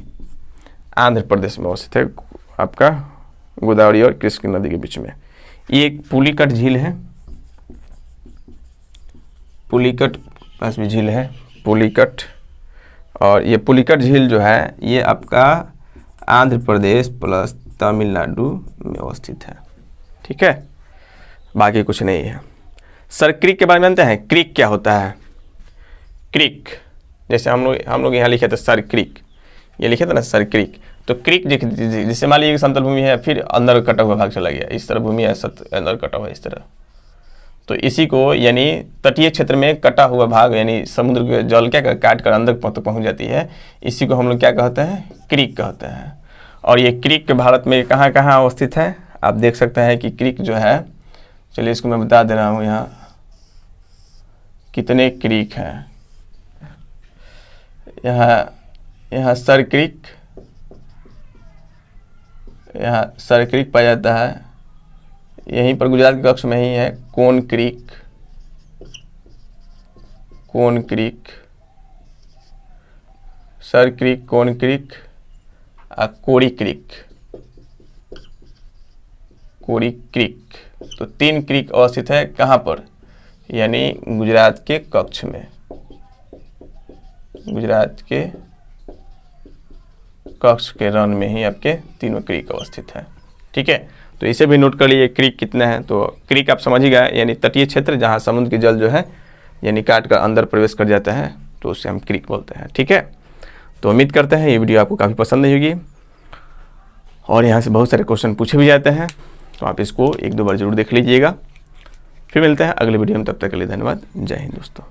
Speaker 1: आंध्र प्रदेश में अवस्थित है आपका, गोदावरी और कृष्ण नदी के बीच में। ये एक पुलिकट झील है, पुलिकट पास भी झील है, पुलिकट, और ये पुलिकट झील जो है ये आपका आंध्र प्रदेश प्लस तमिलनाडु में अवस्थित है, ठीक है, बाकी कुछ नहीं है। सर क्रीक के बारे में जानते हैं, क्रीक क्या होता है, क्रीक, जैसे हम लोग यहाँ लिखे थे सर क्रीक, ये लिखे थे ना सर क्रीक, तो क्रीक जैसे मान लीजिए समतल भूमि है, फिर अंदर कटा हुआ भाग चला गया, इस तरह भूमि है, अंदर कटा हुआ इस तरह, तो इसी को यानी तटीय क्षेत्र में कटा हुआ भाग यानी समुद्र के जल क्या काट कर अंदर तक पहुँच जाती है, इसी को हम लोग क्या कहते हैं, क्रीक कहते हैं। और ये क्रीक भारत में कहाँ कहाँ अवस्थित है, आप देख सकते हैं कि क्रीक जो है, चलिए इसको मैं बता दे रहा हूँ, यहाँ कितने क्रीक हैं, यहाँ सर क्रीक, यहाँ सर क्रीक पाया जाता है, यहीं पर गुजरात के कक्ष में ही है कोन क्रीक, कोन क्रीक, सर क्रीक, कोन क्रीक, कोरी क्रीक, कोरी क्रीक, तो 3 क्रीक अवस्थित है कहाँ पर, यानी गुजरात के कक्ष में, गुजरात के कक्ष के रन में ही आपके तीनों क्रीक अवस्थित है, ठीक है। तो इसे भी नोट कर लिए क्रीक कितने हैं, तो क्रीक आप समझ ही गए, यानी तटीय क्षेत्र जहाँ समुद्र की जल जो है यानी काट कर अंदर प्रवेश कर जाता है, तो उसे हम क्रीक बोलते हैं, ठीक है। तो उम्मीद करते हैं ये वीडियो आपको काफ़ी पसंद आई होगी, और यहाँ से बहुत सारे क्वेश्चन पूछे भी जाते हैं, तो आप इसको 1-2 बार जरूर देख लीजिएगा। फिर मिलते हैं अगले वीडियो में, तब तक के लिए धन्यवाद, जय हिंद दोस्तों।